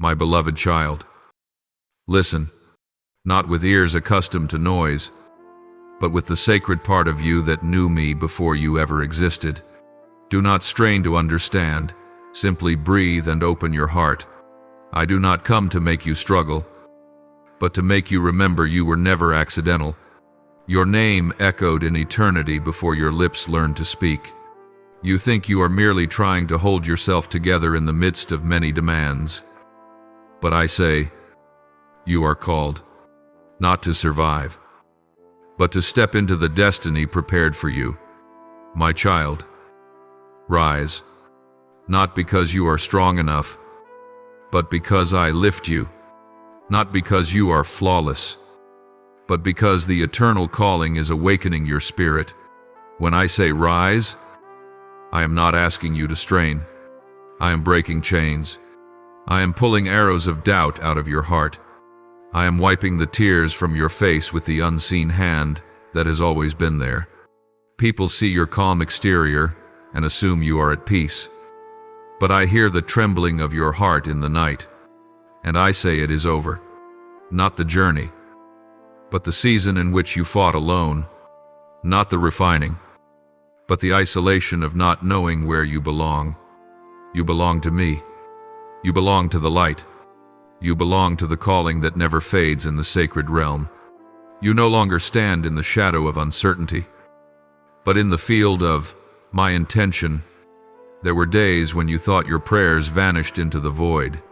My beloved child, listen, not with ears accustomed to noise, but with the sacred part of you that knew me before you ever existed. Do not strain to understand, simply breathe and open your heart. I do not come to make you struggle, but to make you remember you were never accidental. Your name echoed in eternity before your lips learned to speak. You think you are merely trying to hold yourself together in the midst of many demands. But I say, you are called, not to survive, but to step into the destiny prepared for you. My child, rise, not because you are strong enough, but because I lift you, not because you are flawless, but because the eternal calling is awakening your spirit. When I say rise, I am not asking you to strain. I am breaking chains. I am pulling arrows of doubt out of your heart. I am wiping the tears from your face with the unseen hand that has always been there. People see your calm exterior and assume you are at peace. But I hear the trembling of your heart in the night, and I say it is over. Not the journey, but the season in which you fought alone. Not the refining, but the isolation of not knowing where you belong. You belong to me. You belong to the light. You belong to the calling that never fades in the sacred realm. You no longer stand in the shadow of uncertainty, but in the field of my intention. There were days when you thought your prayers vanished into the void,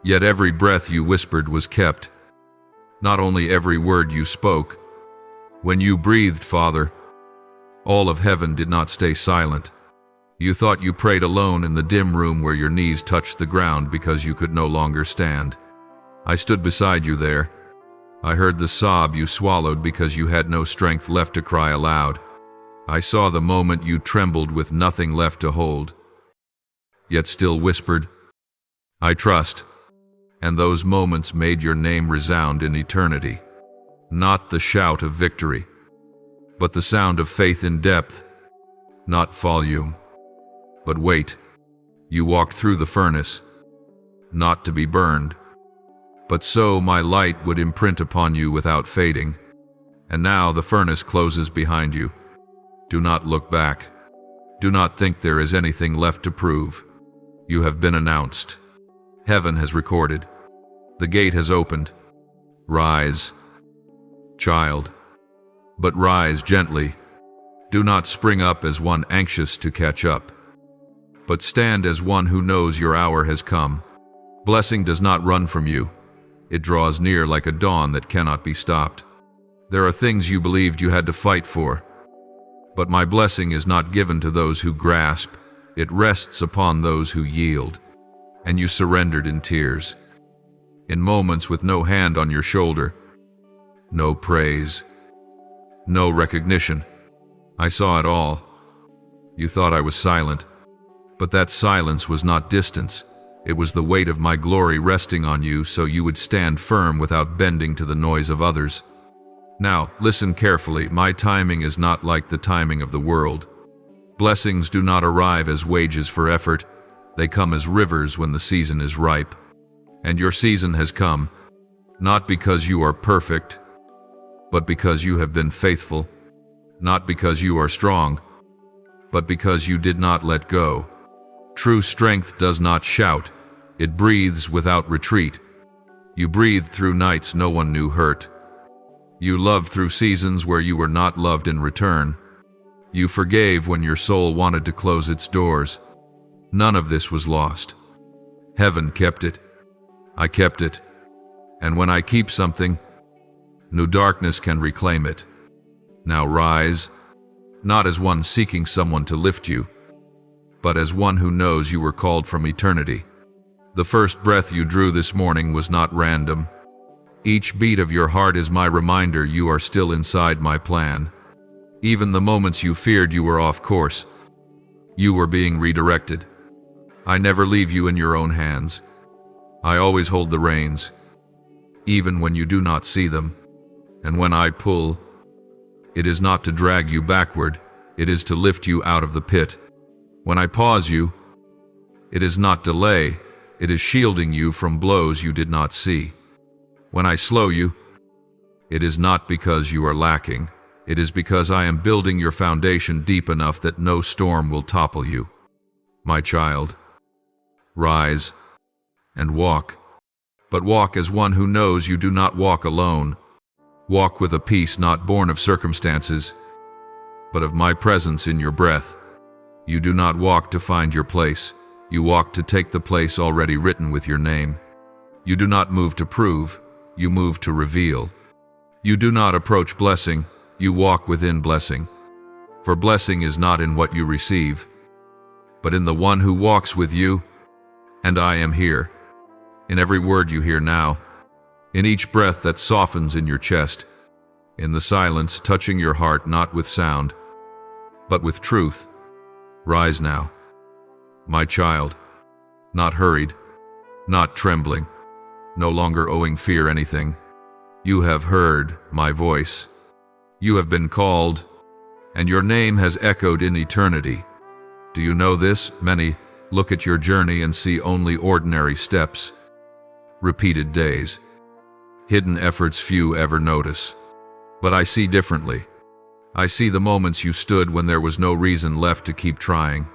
yet every breath you whispered was kept. Not only every word you spoke. When you breathed, Father, all of heaven did not stay silent. You thought you prayed alone in the dim room where your knees touched the ground because you could no longer stand. I stood beside you there. I heard the sob you swallowed because you had no strength left to cry aloud. I saw the moment you trembled with nothing left to hold, yet still whispered, I trust. And those moments made your name resound in eternity. Not the shout of victory, but the sound of faith in depth. Not volume, but weight. You walked through the furnace, not to be burned, but so my light would imprint upon you without fading. And now the furnace closes behind you. Do not look back. Do not think there is anything left to prove. You have been announced. Heaven has recorded. The gate has opened. Rise, child, but rise gently. Do not spring up as one anxious to catch up, but stand as one who knows your hour has come. Blessing does not run from you. It draws near like a dawn that cannot be stopped. There are things you believed you had to fight for, but my blessing is not given to those who grasp. It rests upon those who yield. And you surrendered in tears, in moments with no hand on your shoulder, no praise, no recognition. I saw it all. You thought I was silent, but that silence was not distance. It was the weight of my glory resting on you so you would stand firm without bending to the noise of others. Now, listen carefully. My timing is not like the timing of the world. Blessings do not arrive as wages for effort. They come as rivers when the season is ripe. And your season has come, not because you are perfect, but because you have been faithful. Not because you are strong, but because you did not let go. True strength does not shout. It breathes without retreat. You breathed through nights no one knew hurt. You loved through seasons where you were not loved in return. You forgave when your soul wanted to close its doors. None of this was lost. Heaven kept it. I kept it. And when I keep something, no darkness can reclaim it. Now rise, not as one seeking someone to lift you, but as one who knows you were called from eternity. The first breath you drew this morning was not random. Each beat of your heart is my reminder you are still inside my plan. Even the moments you feared you were off course, you were being redirected. I never leave you in your own hands. I always hold the reins, even when you do not see them. And when I pull, it is not to drag you backward, it is to lift you out of the pit. When I pause you, it is not delay, It is shielding you from blows you did not see. When I slow you, it is not because you are lacking. It is because I am building your foundation deep enough that no storm will topple you. My child, rise and walk. But walk as one who knows you do not walk alone. Walk with a peace not born of circumstances, but of my presence in your breath. You do not walk to find your place. You walk to take the place already written with your name. You do not move to prove. You move to reveal. You do not approach blessing. You walk within blessing. For blessing is not in what you receive, but in the one who walks with you. And I am here. In every word you hear now, in each breath that softens in your chest, in the silence touching your heart not with sound, but with truth. Rise now, my child, not hurried, not trembling, no longer owing fear anything. You have heard my voice. You have been called, and your name has echoed in eternity. Do you know this? Many look at your journey and see only ordinary steps, repeated days, hidden efforts few ever notice. But I see differently. I see the moments you stood when there was no reason left to keep trying.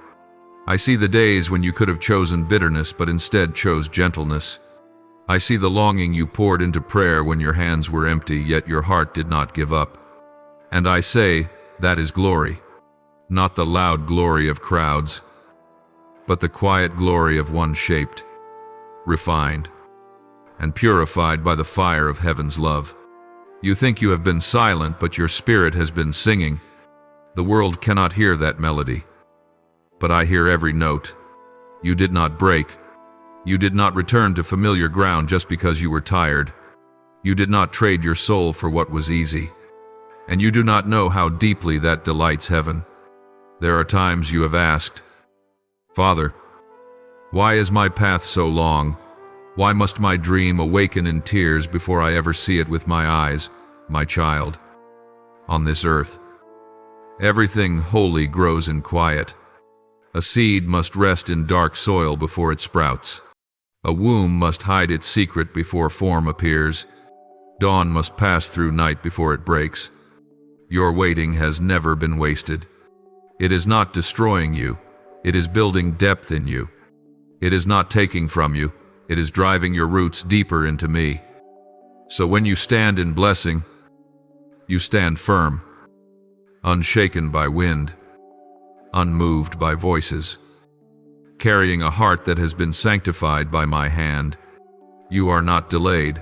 I see the days when you could have chosen bitterness but instead chose gentleness. I see the longing you poured into prayer when your hands were empty, yet your heart did not give up. And I say, that is glory. Not the loud glory of crowds, but the quiet glory of one shaped, refined, and purified by the fire of heaven's love. You think you have been silent, but your spirit has been singing. The world cannot hear that melody, but I hear every note. You did not break. You did not return to familiar ground just because you were tired. You did not trade your soul for what was easy. And you do not know how deeply that delights heaven. There are times you have asked, Father, why is my path so long? Why must my dream awaken in tears before I ever see it with my eyes, my child? On this earth, everything holy grows in quiet. A seed must rest in dark soil before it sprouts. A womb must hide its secret before form appears. Dawn must pass through night before it breaks. Your waiting has never been wasted. It is not destroying you. It is building depth in you. It is not taking from you. It is driving your roots deeper into me. So when you stand in blessing, you stand firm, unshaken by wind, unmoved by voices, carrying a heart that has been sanctified by my hand. You are not delayed.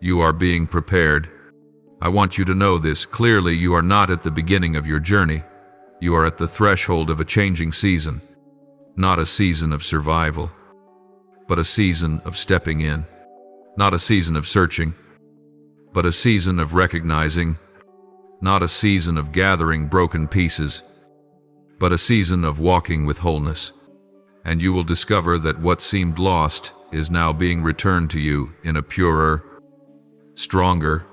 You are being prepared. I want you to know this clearly. You are not at the beginning of your journey. You are at the threshold of a changing season, not a season of survival, but a season of stepping in, not a season of searching, but a season of recognizing, not a season of gathering broken pieces, but a season of walking with wholeness. And you will discover that what seemed lost is now being returned to you in a purer, stronger,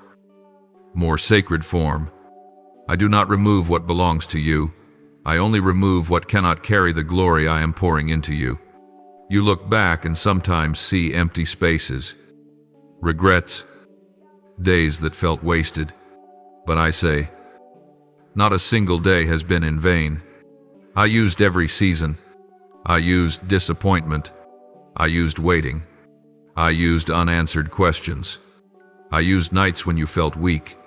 more sacred form. I do not remove what belongs to you. I only remove what cannot carry the glory I am pouring into you. You look back and sometimes see empty spaces, regrets, days that felt wasted. But I say, not a single day has been in vain. I used every season. I used disappointment. I used waiting. I used unanswered questions. I used nights when you felt weak.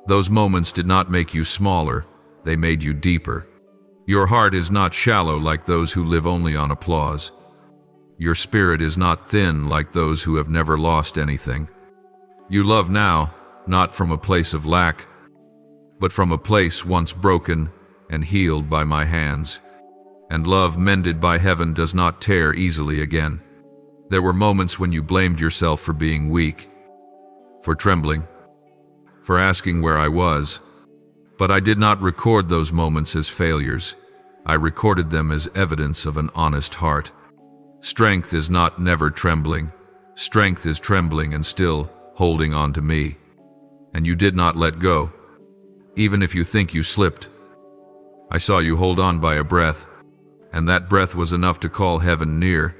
Those moments did not make you smaller, they made you deeper. Your heart is not shallow like those who live only on applause. Your spirit is not thin like those who have never lost anything. You love now, not from a place of lack, but from a place once broken and healed by my hands. And love mended by heaven does not tear easily again. There were moments when you blamed yourself for being weak, for trembling, for asking where I was. But I did not record those moments as failures. I recorded them as evidence of an honest heart. Strength is not never trembling. Strength is trembling and still holding on to me. And you did not let go, even if you think you slipped. I saw you hold on by a breath, and that breath was enough to call heaven near.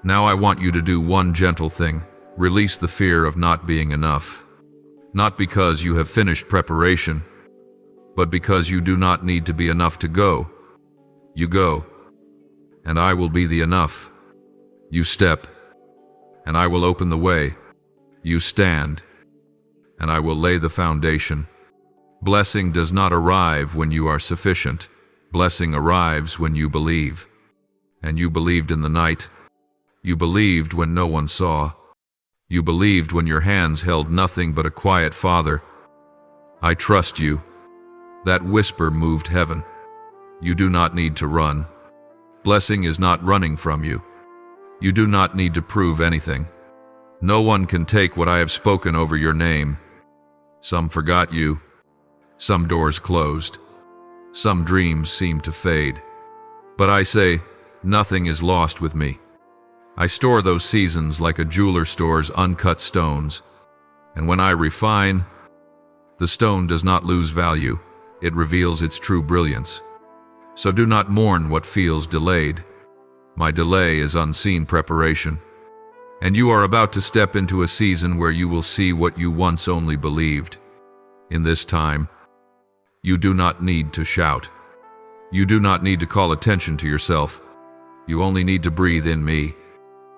Now I want you to do one gentle thing. Release the fear of not being enough. Not because you have finished preparation, but because you do not need to be enough to go. You go, and I will be the enough. You step, and I will open the way. You stand, and I will lay the foundation. Blessing does not arrive when you are sufficient. Blessing arrives when you believe. And you believed in the night. You believed when no one saw. You believed when your hands held nothing but a quiet Father. I trust you. That whisper moved heaven. You do not need to run. Blessing is not running from you. You do not need to prove anything. No one can take what I have spoken over your name. Some forgot you. Some doors closed. Some dreams seem to fade. But I say, nothing is lost with me. I store those seasons like a jeweler stores uncut stones. And when I refine, the stone does not lose value. It reveals its true brilliance. So do not mourn what feels delayed. My delay is unseen preparation. And you are about to step into a season where you will see what you once only believed. In this time, you do not need to shout. You do not need to call attention to yourself. You only need to breathe in me.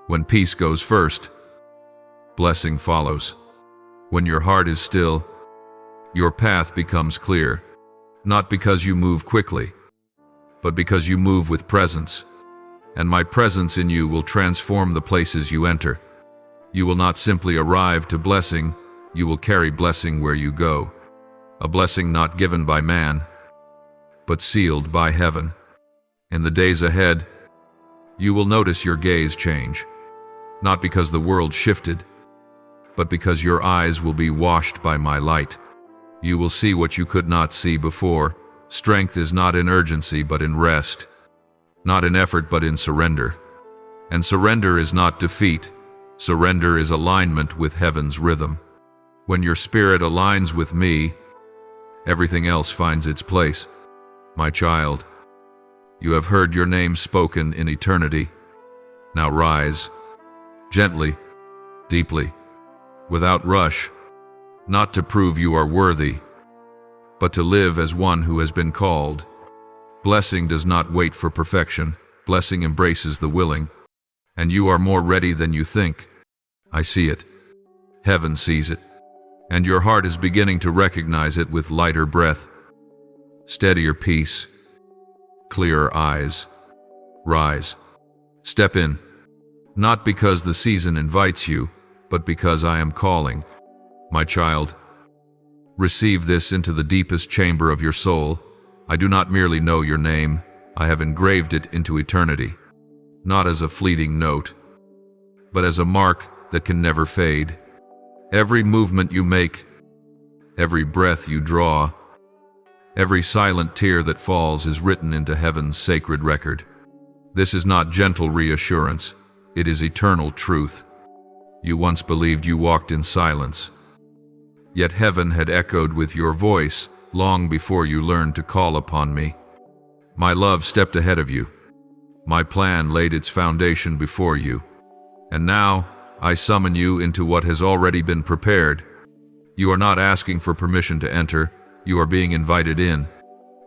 When peace goes first, blessing follows. When your heart is still, your path becomes clear. Not because you move quickly, but because you move with presence. And my presence in you will transform the places you enter. You will not simply arrive to blessing, you will carry blessing where you go. A blessing not given by man, but sealed by heaven. In the days ahead, you will notice your gaze change. Not because the world shifted, but because your eyes will be washed by my light. You will see what you could not see before. Strength is not in urgency, but in rest. Not in effort, but in surrender. And surrender is not defeat. Surrender is alignment with heaven's rhythm. When your spirit aligns with me, everything else finds its place. My child, you have heard your name spoken in eternity. Now rise, gently, deeply, without rush, not to prove you are worthy, but to live as one who has been called. Blessing does not wait for perfection. Blessing embraces the willing. And you are more ready than you think. I see it. Heaven sees it. And your heart is beginning to recognize it with lighter breath. Steadier peace. Clearer eyes. Rise. Step in. Not because the season invites you, but because I am calling. My child, receive this into the deepest chamber of your soul. I do not merely know your name, I have engraved it into eternity. Not as a fleeting note, but as a mark that can never fade. Every movement you make, every breath you draw, every silent tear that falls is written into heaven's sacred record. This is not gentle reassurance, it is eternal truth. You once believed you walked in silence, yet heaven had echoed with your voice long before you learned to call upon me. My love stepped ahead of you. My plan laid its foundation before you. And now, I summon you into what has already been prepared. You are not asking for permission to enter, you are being invited in.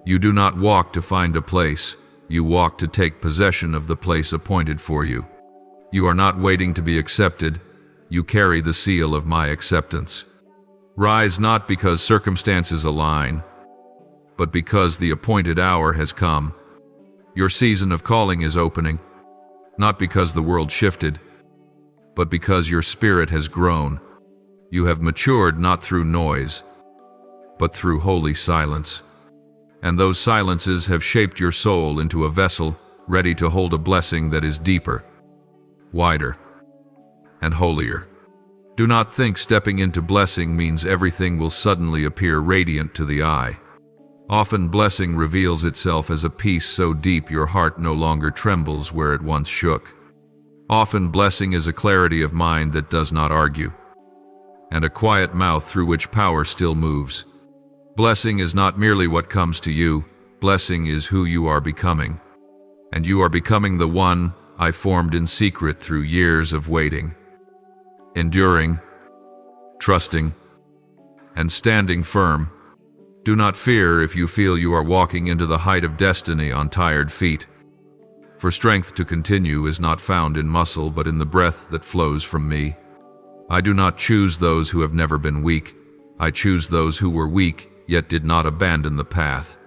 You do not walk to find a place, you walk to take possession of the place appointed for you. You are not waiting to be accepted, you carry the seal of my acceptance. Rise not because circumstances align, but because the appointed hour has come. Your season of calling is opening, not because the world shifted, but because your spirit has grown. You have matured not through noise, but through holy silence. And those silences have shaped your soul into a vessel ready to hold a blessing that is deeper, wider, and holier. Do not think stepping into blessing means everything will suddenly appear radiant to the eye. Often blessing reveals itself as a peace so deep your heart no longer trembles where it once shook. Often blessing is a clarity of mind that does not argue, and a quiet mouth through which power still moves. Blessing is not merely what comes to you, blessing is who you are becoming. And you are becoming the one I formed in secret through years of waiting, enduring, trusting, and standing firm. Do not fear if you feel you are walking into the height of destiny on tired feet. For strength to continue is not found in muscle, but in the breath that flows from me. I do not choose those who have never been weak. I choose those who were weak, yet did not abandon the path.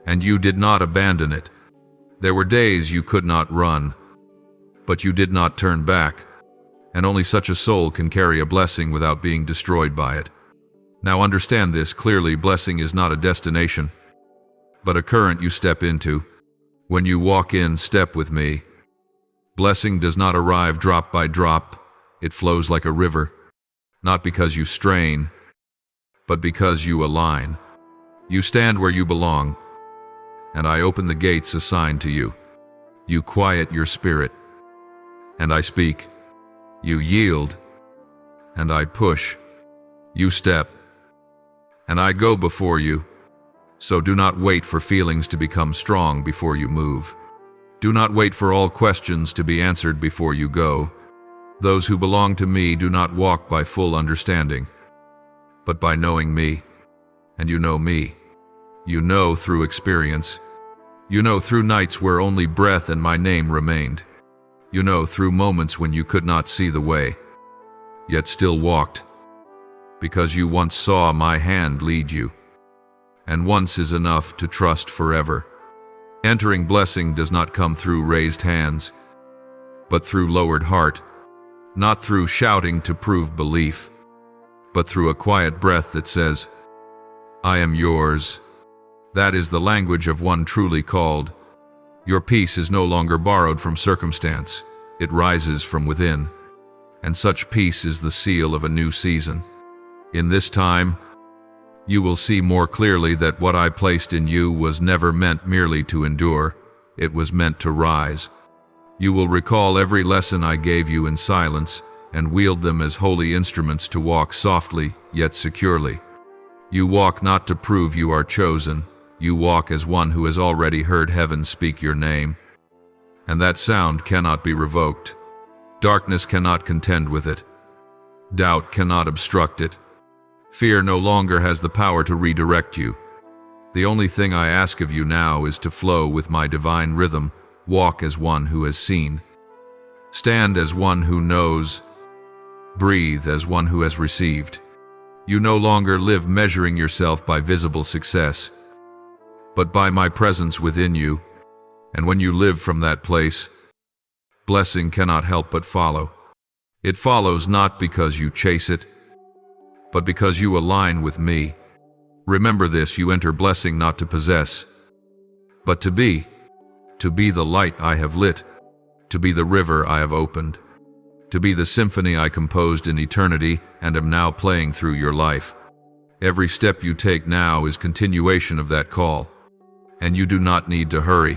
And you did not abandon it. There were days you could not run, but you did not turn back. And only such a soul can carry a blessing without being destroyed by it. Now understand this clearly: blessing is not a destination, but a current you step into. When you walk in step with me, blessing does not arrive drop by drop. It flows like a river, not because you strain, but because you align. You stand where you belong, and I open the gates assigned to you. You quiet your spirit, and I speak. You yield, and I push. You step, and I go before you. So do not wait for feelings to become strong before you move. Do not wait for all questions to be answered before you go. Those who belong to me do not walk by full understanding, but by knowing me. And you know me. You know through experience. You know through nights where only breath and my name remained. You know through moments when you could not see the way, yet still walked, because you once saw my hand lead you. And once is enough to trust forever. Entering blessing does not come through raised hands, but through lowered heart, not through shouting to prove belief, but through a quiet breath that says, I am yours. That is the language of one truly called. Your peace is no longer borrowed from circumstance. It rises from within, and such peace is the seal of a new season. In this time, you will see more clearly that what I placed in you was never meant merely to endure. It was meant to rise. You will recall every lesson I gave you in silence and wield them as holy instruments to walk softly yet securely. You walk not to prove you are chosen. You walk as one who has already heard heaven speak your name. And that sound cannot be revoked. Darkness cannot contend with it. Doubt cannot obstruct it. Fear no longer has the power to redirect you. The only thing I ask of you now is to flow with my divine rhythm, walk as one who has seen, stand as one who knows, breathe as one who has received. You no longer live measuring yourself by visible success, but by my presence within you, and when you live from that place, blessing cannot help but follow. It follows not because you chase it, but because you align with me. Remember this: you enter blessing not to possess, but to be the light I have lit, to be the river I have opened, to be the symphony I composed in eternity and am now playing through your life. Every step you take now is continuation of that call, and you do not need to hurry.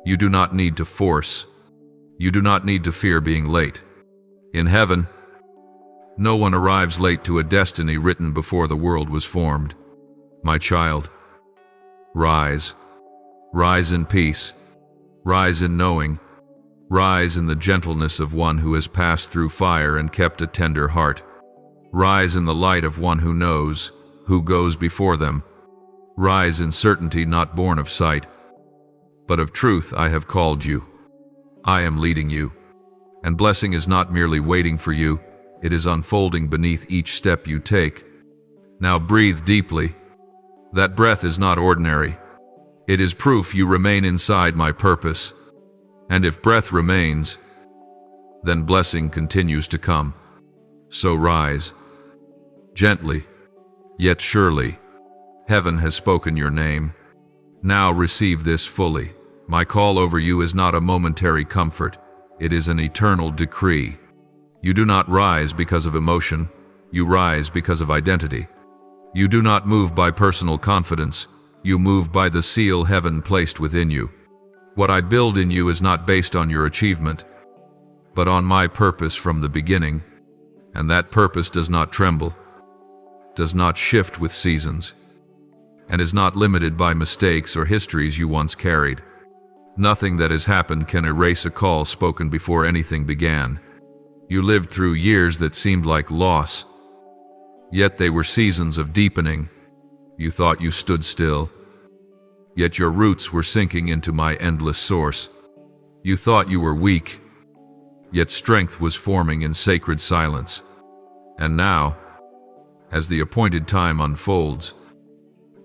You do not need to force. You do not need to fear being late. In heaven, no one arrives late to a destiny written before the world was formed. My child, rise. Rise in peace. Rise in knowing. Rise in the gentleness of one who has passed through fire and kept a tender heart. Rise in the light of one who knows, who goes before them. Rise in certainty not born of sight, but of truth. I have called you. I am leading you. And blessing is not merely waiting for you. It is unfolding beneath each step you take. Now breathe deeply. That breath is not ordinary. It is proof you remain inside my purpose. And if breath remains, then blessing continues to come. So rise. Gently, yet surely. Heaven has spoken your name. Now receive this fully. My call over you is not a momentary comfort. It is an eternal decree. You do not rise because of emotion. You rise because of identity. You do not move by personal confidence. You move by the seal heaven placed within you. What I build in you is not based on your achievement, but on my purpose from the beginning. And that purpose does not tremble, does not shift with seasons, and is not limited by mistakes or histories you once carried. Nothing that has happened can erase a call spoken before anything began. You lived through years that seemed like loss, yet they were seasons of deepening. You thought you stood still, yet your roots were sinking into my endless source. You thought you were weak, yet strength was forming in sacred silence. And now, as the appointed time unfolds,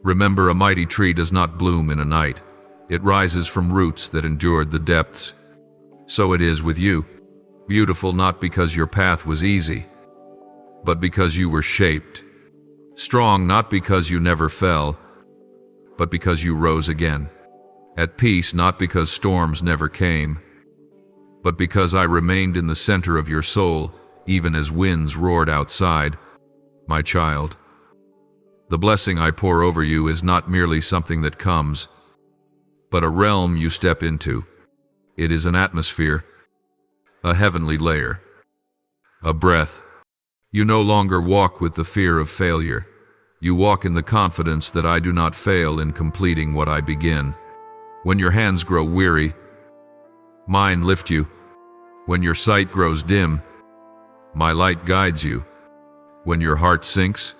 remember, a mighty tree does not bloom in a night. It rises from roots that endured the depths. So it is with you. Beautiful not because your path was easy, but because you were shaped. Strong not because you never fell, but because you rose again. At peace not because storms never came, but because I remained in the center of your soul, even as winds roared outside. My child, the blessing I pour over you is not merely something that comes, but a realm you step into. It is an atmosphere, a heavenly layer, a breath. You no longer walk with the fear of failure. You walk in the confidence that I do not fail in completing what I begin. When your hands grow weary, mine lift you. When your sight grows dim, my light guides you. When your heart sinks,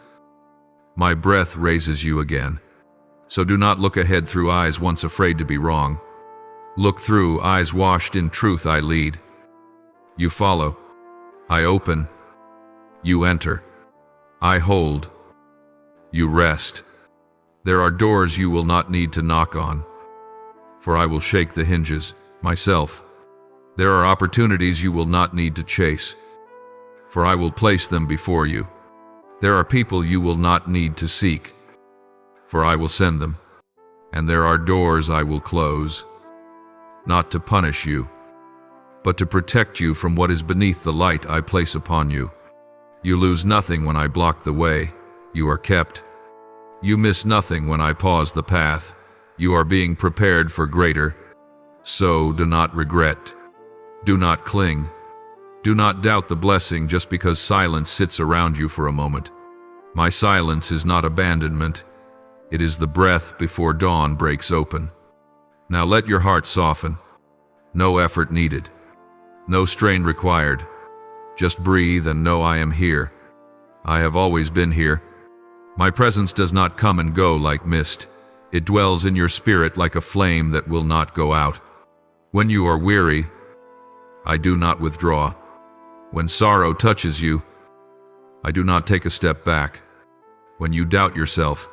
my breath raises you again. So do not look ahead through eyes once afraid to be wrong. Look through eyes washed in truth. I lead. You follow. I open. You enter. I hold. You rest. There are doors you will not need to knock on, for I will shake the hinges myself. There are opportunities you will not need to chase, for I will place them before you. There are people you will not need to seek, for I will send them. And there are doors I will close, not to punish you, but to protect you from what is beneath the light I place upon you. You lose nothing when I block the way. You are kept. You miss nothing when I pause the path. You are being prepared for greater. So do not regret. Do not cling. Do not doubt the blessing just because silence sits around you for a moment. My silence is not abandonment. It is the breath before dawn breaks open. Now let your heart soften. No effort needed. No strain required. Just breathe and know I am here. I have always been here. My presence does not come and go like mist. It dwells in your spirit like a flame that will not go out. When you are weary, I do not withdraw. When sorrow touches you, I do not take a step back. When you doubt yourself,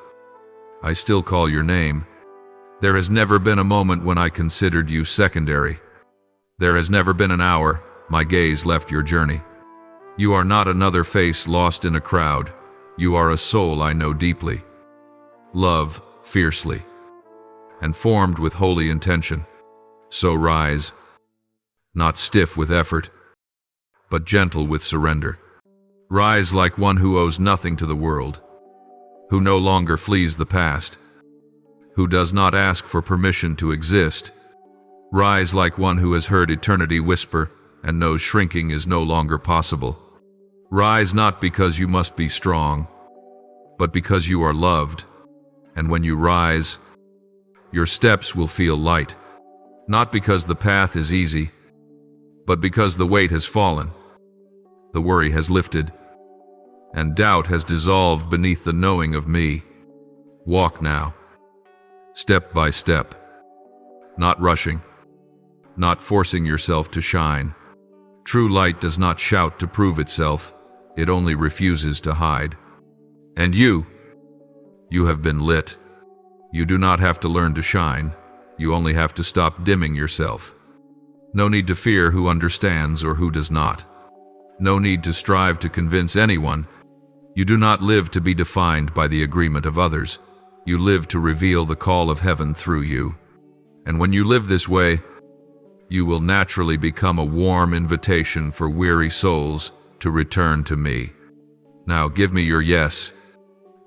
I still call your name. There has never been a moment when I considered you secondary. There has never been an hour my gaze left your journey. You are not another face lost in a crowd. You are a soul I know deeply, love fiercely, and formed with holy intention. So rise, not stiff with effort, but gentle with surrender. Rise like one who owes nothing to the world, who no longer flees the past, who does not ask for permission to exist. Rise like one who has heard eternity whisper and knows shrinking is no longer possible. Rise not because you must be strong, but because you are loved. And when you rise, your steps will feel light, not because the path is easy, but because the weight has fallen, the worry has lifted, and doubt has dissolved beneath the knowing of me. Walk now, step by step, not rushing, not forcing yourself to shine. True light does not shout to prove itself, it only refuses to hide. And you have been lit. You do not have to learn to shine, you only have to stop dimming yourself. No need to fear who understands or who does not. No need to strive to convince anyone. You do not live to be defined by the agreement of others. You live to reveal the call of heaven through you. And when you live this way, you will naturally become a warm invitation for weary souls to return to me. Now give me your yes.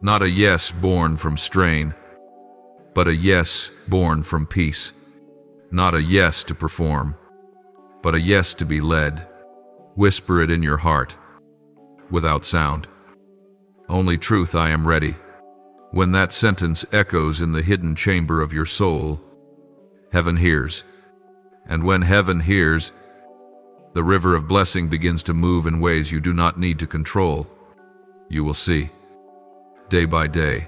Not a yes born from strain, but a yes born from peace. Not a yes to perform, but a yes to be led. Whisper it in your heart, without sound. Only truth, I am ready. When that sentence echoes in the hidden chamber of your soul, heaven hears. And when heaven hears, the river of blessing begins to move in ways you do not need to control. You will see, day by day,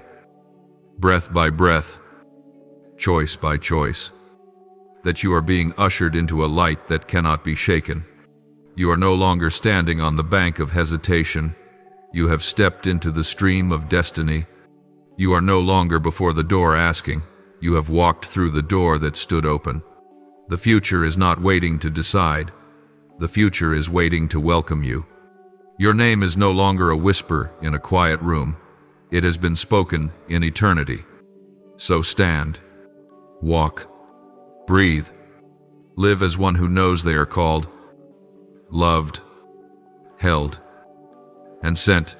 breath by breath, choice by choice, that you are being ushered into a light that cannot be shaken. You are no longer standing on the bank of hesitation. You have stepped into the stream of destiny. You are no longer before the door asking. You have walked through the door that stood open. The future is not waiting to decide. The future is waiting to welcome you. Your name is no longer a whisper in a quiet room. It has been spoken in eternity. So stand, walk, breathe, live as one who knows they are called, loved, held, and sent.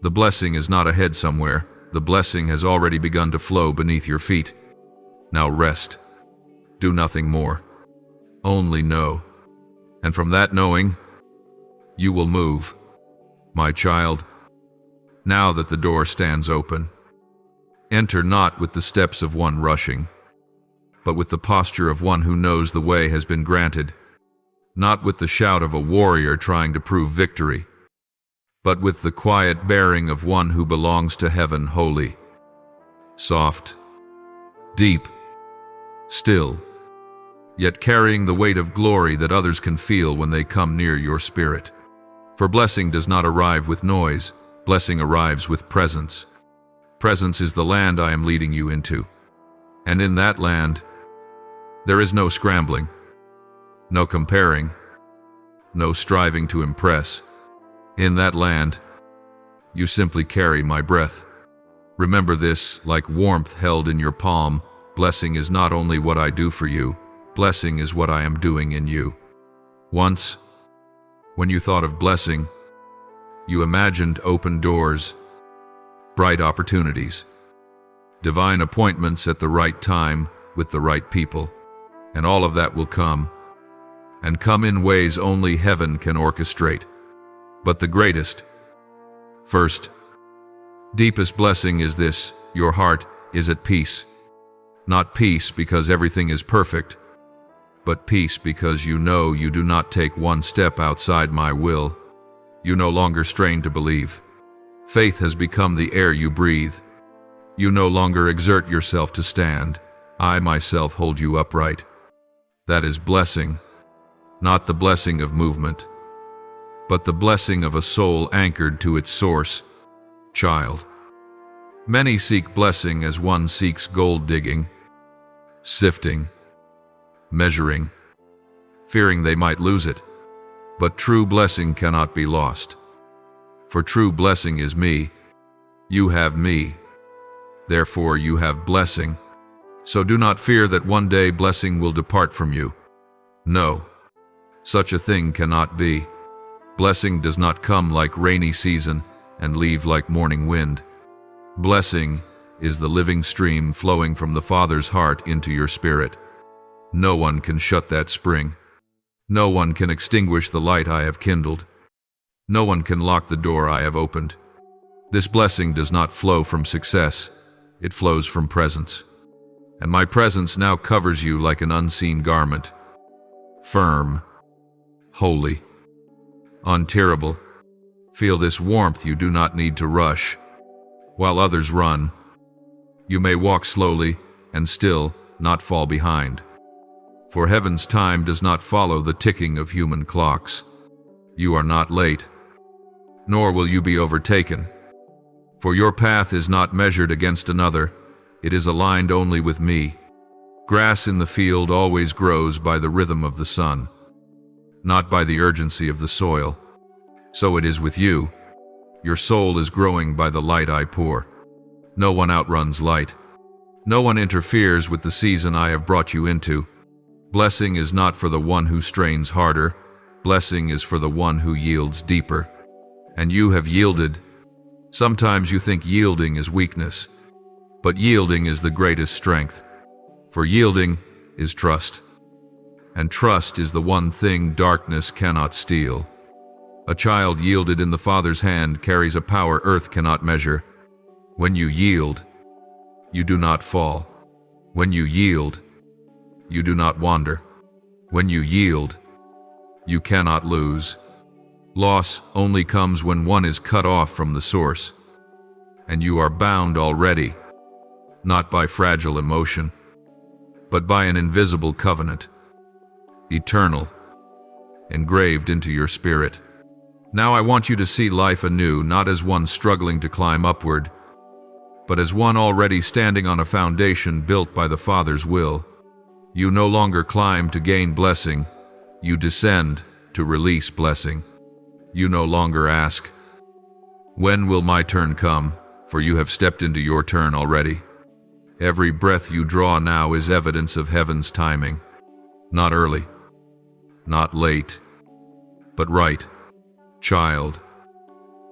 The blessing is not ahead somewhere. The blessing has already begun to flow beneath your feet. Now rest. Do nothing more. Only know. And from that knowing, you will move. My child, now that the door stands open, enter not with the steps of one rushing, but with the posture of one who knows the way has been granted, not with the shout of a warrior trying to prove victory, but with the quiet bearing of one who belongs to heaven holy, soft, deep, still, yet carrying the weight of glory that others can feel when they come near your spirit. For blessing does not arrive with noise, blessing arrives with presence. Presence is the land I am leading you into. And in that land, there is no scrambling, no comparing, no striving to impress. In that land, you simply carry my breath. Remember this, like warmth held in your palm, blessing is not only what I do for you, blessing is what I am doing in you. Once, when you thought of blessing, you imagined open doors, bright opportunities, divine appointments at the right time with the right people, and all of that will come, and come in ways only heaven can orchestrate. But the greatest, first, deepest blessing is this: your heart is at peace. Not peace because everything is perfect, but peace because you know you do not take one step outside my will. You no longer strain to believe. Faith has become the air you breathe. You no longer exert yourself to stand. I myself hold you upright. That is blessing, not the blessing of movement, but the blessing of a soul anchored to its source. Child, many seek blessing as one seeks gold digging, sifting, measuring, fearing they might lose it. But true blessing cannot be lost. For true blessing is me. You have me. Therefore you have blessing. So do not fear that one day blessing will depart from you. No, such a thing cannot be. Blessing does not come like rainy season and leave like morning wind. Blessing is the living stream flowing from the Father's heart into your spirit. No one can shut that spring. No one can extinguish the light I have kindled. No one can lock the door I have opened. This blessing does not flow from success. It flows from presence. And my presence now covers you like an unseen garment. Firm, holy, untearable. Feel this warmth. You do not need to rush. While others run, you may walk slowly and still not fall behind. For heaven's time does not follow the ticking of human clocks. You are not late, nor will you be overtaken. For your path is not measured against another, it is aligned only with me. Grass in the field always grows by the rhythm of the sun, not by the urgency of the soil. So it is with you. Your soul is growing by the light I pour. No one outruns light. No one interferes with the season I have brought you into. Blessing is not for the one who strains harder. Blessing is for the one who yields deeper. And you have yielded. Sometimes you think yielding is weakness, but yielding is the greatest strength. For yielding is trust. And trust is the one thing darkness cannot steal. A child yielded in the Father's hand carries a power earth cannot measure. When you yield, you do not fall. When you yield, you do not wander. When you yield, you cannot lose. Loss only comes when one is cut off from the source, and you are bound already, not by fragile emotion, but by an invisible covenant, eternal, engraved into your spirit. Now I want you to see life anew, not as one struggling to climb upward, but as one already standing on a foundation built by the Father's will. You no longer climb to gain blessing, you descend to release blessing. You no longer ask, "When will my turn come?" for you have stepped into your turn already. Every breath you draw now is evidence of heaven's timing. Not early, not late, but right. Child,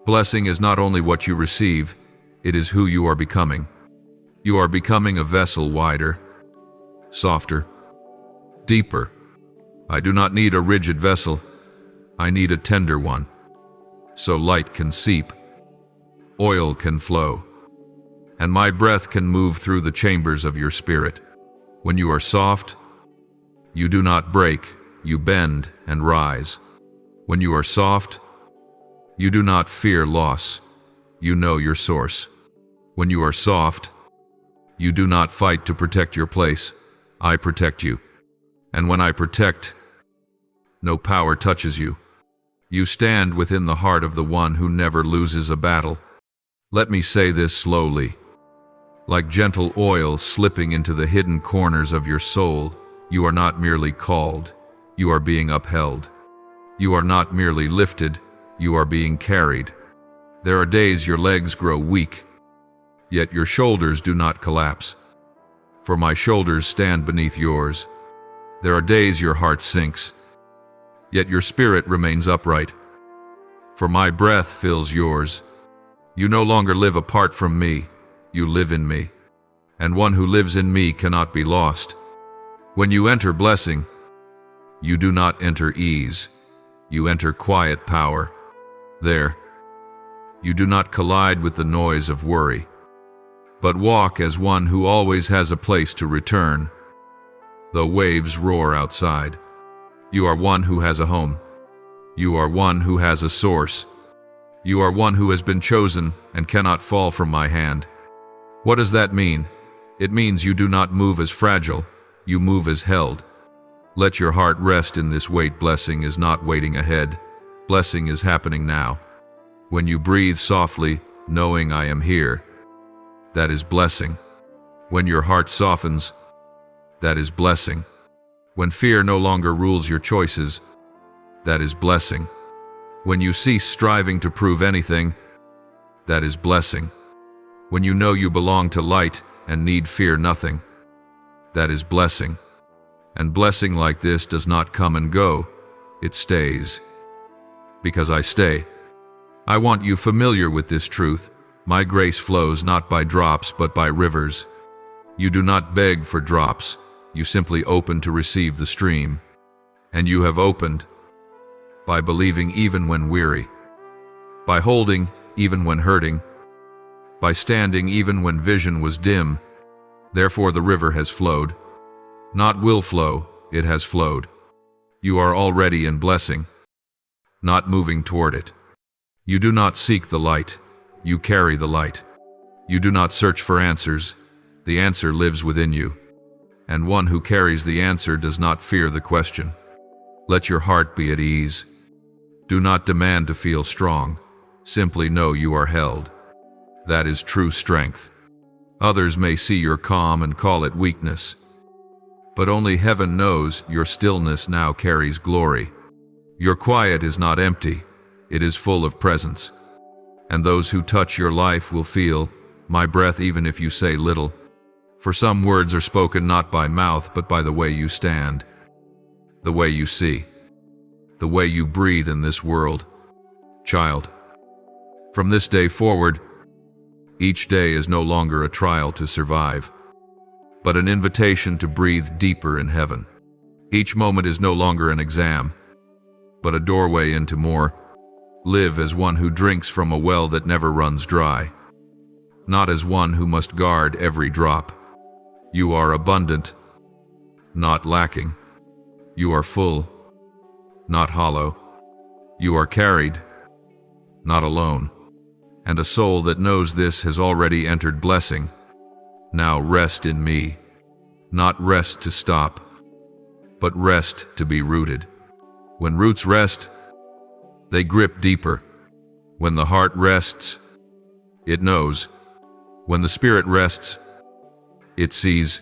blessing is not only what you receive, it is who you are becoming. You are becoming a vessel wider, softer, deeper. I do not need a rigid vessel, I need a tender one. So light can seep, oil can flow, and my breath can move through the chambers of your spirit. When you are soft, you do not break, you bend and rise. When you are soft, you do not fear loss, you know your source. When you are soft, you do not fight to protect your place, I protect you. And when I protect, no power touches you. You stand within the heart of the one who never loses a battle. Let me say this slowly. Like gentle oil slipping into the hidden corners of your soul, you are not merely called, you are being upheld. You are not merely lifted, you are being carried. There are days your legs grow weak, yet your shoulders do not collapse. For my shoulders stand beneath yours. There are days your heart sinks, yet your spirit remains upright. For my breath fills yours. You no longer live apart from me, you live in me. And one who lives in me cannot be lost. When you enter blessing, you do not enter ease, you enter quiet power. There, you do not collide with the noise of worry, but walk as one who always has a place to return. Though waves roar outside, you are one who has a home. You are one who has a source. You are one who has been chosen and cannot fall from my hand. What does that mean? It means you do not move as fragile, you move as held. Let your heart rest in this weight. Blessing is not waiting ahead. Blessing is happening now. When you breathe softly, knowing I am here, that is blessing. When your heart softens, that is blessing. When fear no longer rules your choices, that is blessing. When you cease striving to prove anything, that is blessing. When you know you belong to light and need fear nothing, that is blessing. And blessing like this does not come and go, it stays. Because I stay. I want you familiar with this truth. My grace flows not by drops but by rivers. You do not beg for drops, you simply open to receive the stream. And you have opened by believing even when weary, by holding even when hurting, by standing even when vision was dim. Therefore the river has flowed. Not will flow, it has flowed. You are already in blessing, not moving toward it. You do not seek the light, you carry the light. You do not search for answers, the answer lives within you. And one who carries the answer does not fear the question. Let your heart be at ease. Do not demand to feel strong, simply know you are held. That is true strength. Others may see your calm and call it weakness, but only heaven knows your stillness now carries glory. Your quiet is not empty, it is full of presence. And those who touch your life will feel my breath even if you say little. For some words are spoken not by mouth but by the way you stand, the way you see, the way you breathe in this world. Child, from this day forward, each day is no longer a trial to survive, but an invitation to breathe deeper in heaven. Each moment is no longer an exam, but a doorway into more. Live as one who drinks from a well that never runs dry, not as one who must guard every drop. You are abundant, not lacking. You are full, not hollow. You are carried, not alone. And a soul that knows this has already entered blessing. Now rest in me, not rest to stop, but rest to be rooted. When roots rest, they grip deeper. When the heart rests, it knows. When the spirit rests, it sees.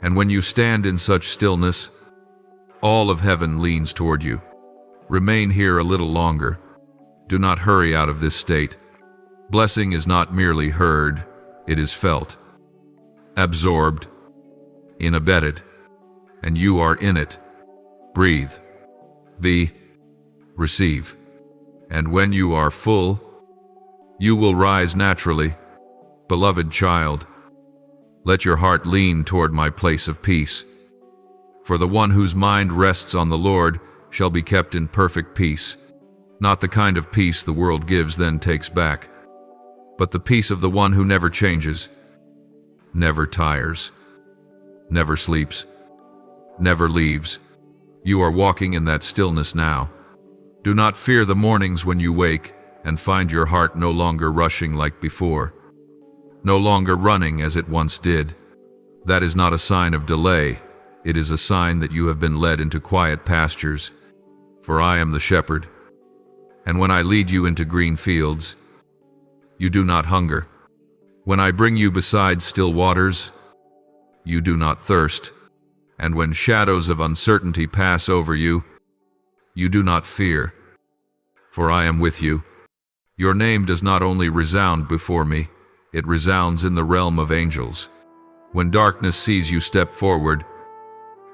And when you stand in such stillness, all of heaven leans toward you. Remain here a little longer. Do not hurry out of this state. Blessing is not merely heard, it is felt, absorbed, inabetted, and you are in it. Breathe, be, receive. And when you are full, you will rise naturally. Beloved child, let your heart lean toward my place of peace. For the one whose mind rests on the Lord shall be kept in perfect peace, not the kind of peace the world gives then takes back, but the peace of the one who never changes, never tires, never sleeps, never leaves. You are walking in that stillness now. Do not fear the mornings when you wake and find your heart no longer rushing like before, no longer running as it once did. That is not a sign of delay. It is a sign that you have been led into quiet pastures. For I am the shepherd, and when I lead you into green fields, you do not hunger. When I bring you beside still waters, you do not thirst. And when shadows of uncertainty pass over you, you do not fear. For I am with you. Your name does not only resound before me, it resounds in the realm of angels. When darkness sees you step forward,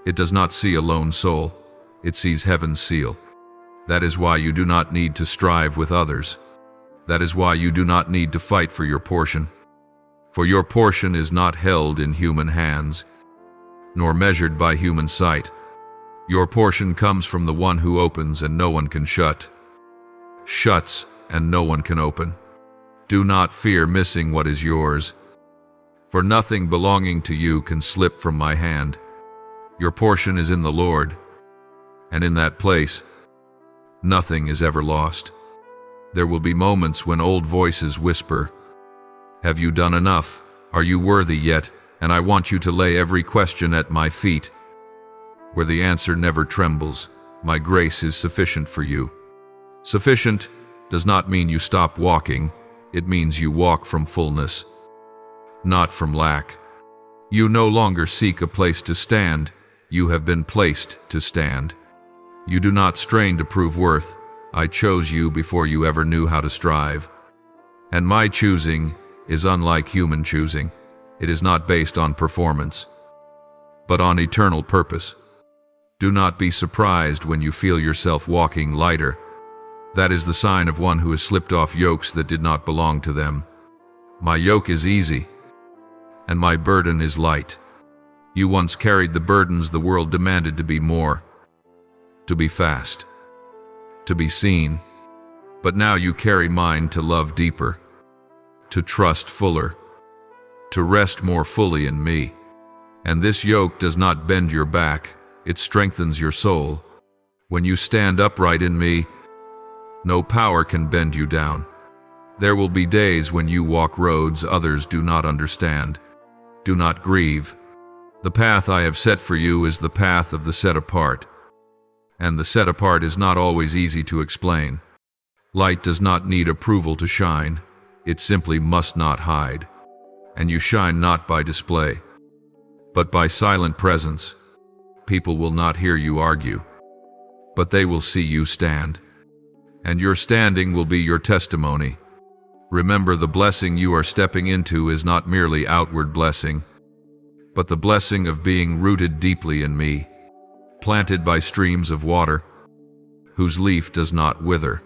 it does not see a lone soul, it sees heaven's seal. That is why you do not need to strive with others. That is why you do not need to fight for your portion. For your portion is not held in human hands, nor measured by human sight. Your portion comes from the one who opens and no one can shut, shuts and no one can open. Do not fear missing what is yours, for nothing belonging to you can slip from my hand. Your portion is in the Lord, and in that place, nothing is ever lost. There will be moments when old voices whisper, "Have you done enough? Are you worthy yet?" And I want you to lay every question at my feet, where the answer never trembles. My grace is sufficient for you. Sufficient does not mean you stop walking. It means you walk from fullness, not from lack. You no longer seek a place to stand. You have been placed to stand. You do not strain to prove worth. I chose you before you ever knew how to strive. And my choosing is unlike human choosing. It is not based on performance, but on eternal purpose. Do not be surprised when you feel yourself walking lighter. That is the sign of one who has slipped off yokes that did not belong to them. My yoke is easy, and my burden is light. You once carried the burdens the world demanded to be more, to be fast, to be seen. But now you carry mine to love deeper, to trust fuller, to rest more fully in me. And this yoke does not bend your back, it strengthens your soul. When you stand upright in me, no power can bend you down. There will be days when you walk roads others do not understand. Do not grieve. The path I have set for you is the path of the set apart. And the set apart is not always easy to explain. Light does not need approval to shine. It simply must not hide. And you shine not by display, but by silent presence. People will not hear you argue, but they will see you stand. And your standing will be your testimony. Remember, the blessing you are stepping into is not merely outward blessing, but the blessing of being rooted deeply in me, planted by streams of water, whose leaf does not wither,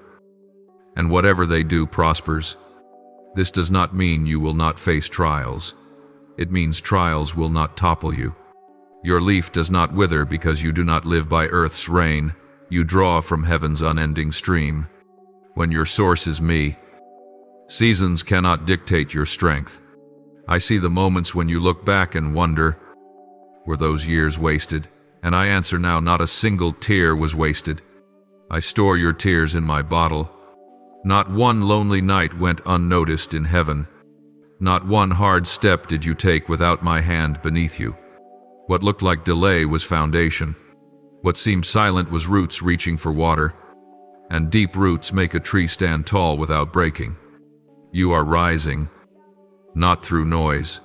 and whatever they do prospers. This does not mean you will not face trials. It means trials will not topple you. Your leaf does not wither because you do not live by earth's rain. You draw from heaven's unending stream. When your source is me, seasons cannot dictate your strength. I see the moments when you look back and wonder, were those years wasted? And I answer now, not a single tear was wasted. I store your tears in my bottle. Not one lonely night went unnoticed in heaven. Not one hard step did you take without my hand beneath you. What looked like delay was foundation. What seemed silent was roots reaching for water. And deep roots make a tree stand tall without breaking. You are rising, not through noise,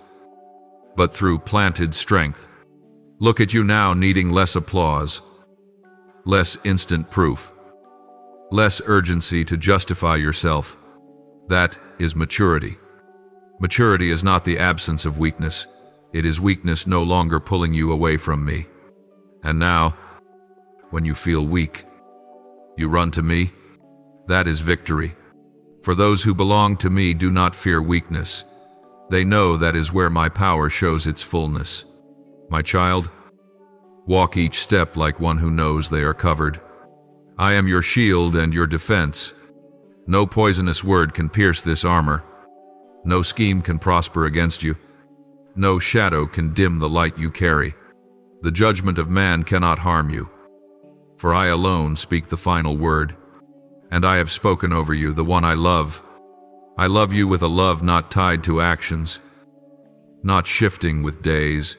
but through planted strength. Look at you now, needing less applause, less instant proof, less urgency to justify yourself. That is maturity. Maturity is not the absence of weakness. It is weakness no longer pulling you away from me. And now, when you feel weak, you run to me. That is victory. For those who belong to me do not fear weakness. They know that is where my power shows its fullness. My child, walk each step like one who knows they are covered. I am your shield and your defense. No poisonous word can pierce this armor. No scheme can prosper against you. No shadow can dim the light you carry. The judgment of man cannot harm you. For I alone speak the final word. And I have spoken over you, the one I love. I love you with a love not tied to actions, not shifting with days,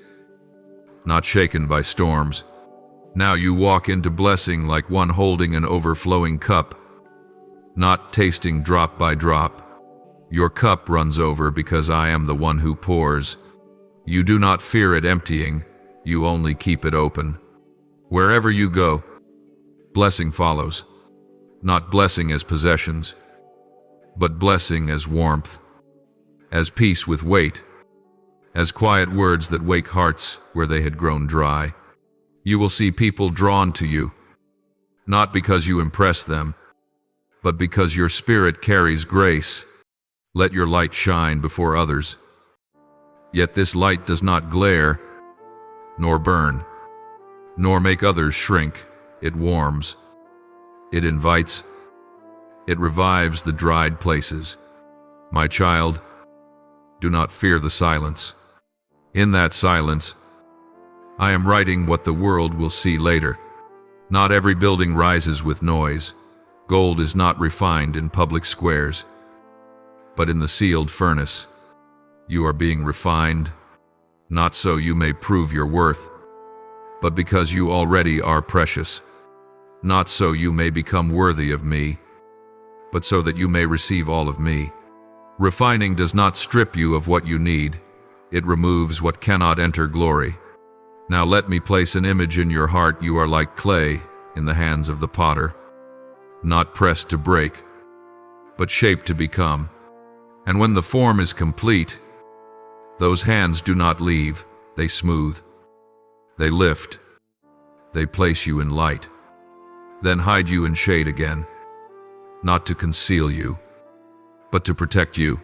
not shaken by storms. Now you walk into blessing like one holding an overflowing cup, not tasting drop by drop. Your cup runs over because I am the one who pours. You do not fear it emptying, you only keep it open. Wherever you go, blessing follows. Not blessing as possessions, but blessing as warmth, as peace with weight, as quiet words that wake hearts where they had grown dry. You will see people drawn to you, not because you impress them, but because your spirit carries grace. Let your light shine before others. Yet this light does not glare, nor burn, nor make others shrink. It warms. It invites. It revives the dried places. My child, do not fear the silence. In that silence, I am writing what the world will see later. Not every building rises with noise. Gold is not refined in public squares. But in the sealed furnace, you are being refined, not so you may prove your worth, but because you already are precious. Not so you may become worthy of me, but so that you may receive all of me. Refining does not strip you of what you need. It removes what cannot enter glory. Now let me place an image in your heart. You are like clay in the hands of the potter, not pressed to break, but shaped to become. And when the form is complete, those hands do not leave. They smooth. They lift. They place you in light. Then hide you in shade again, not to conceal you, but to protect you.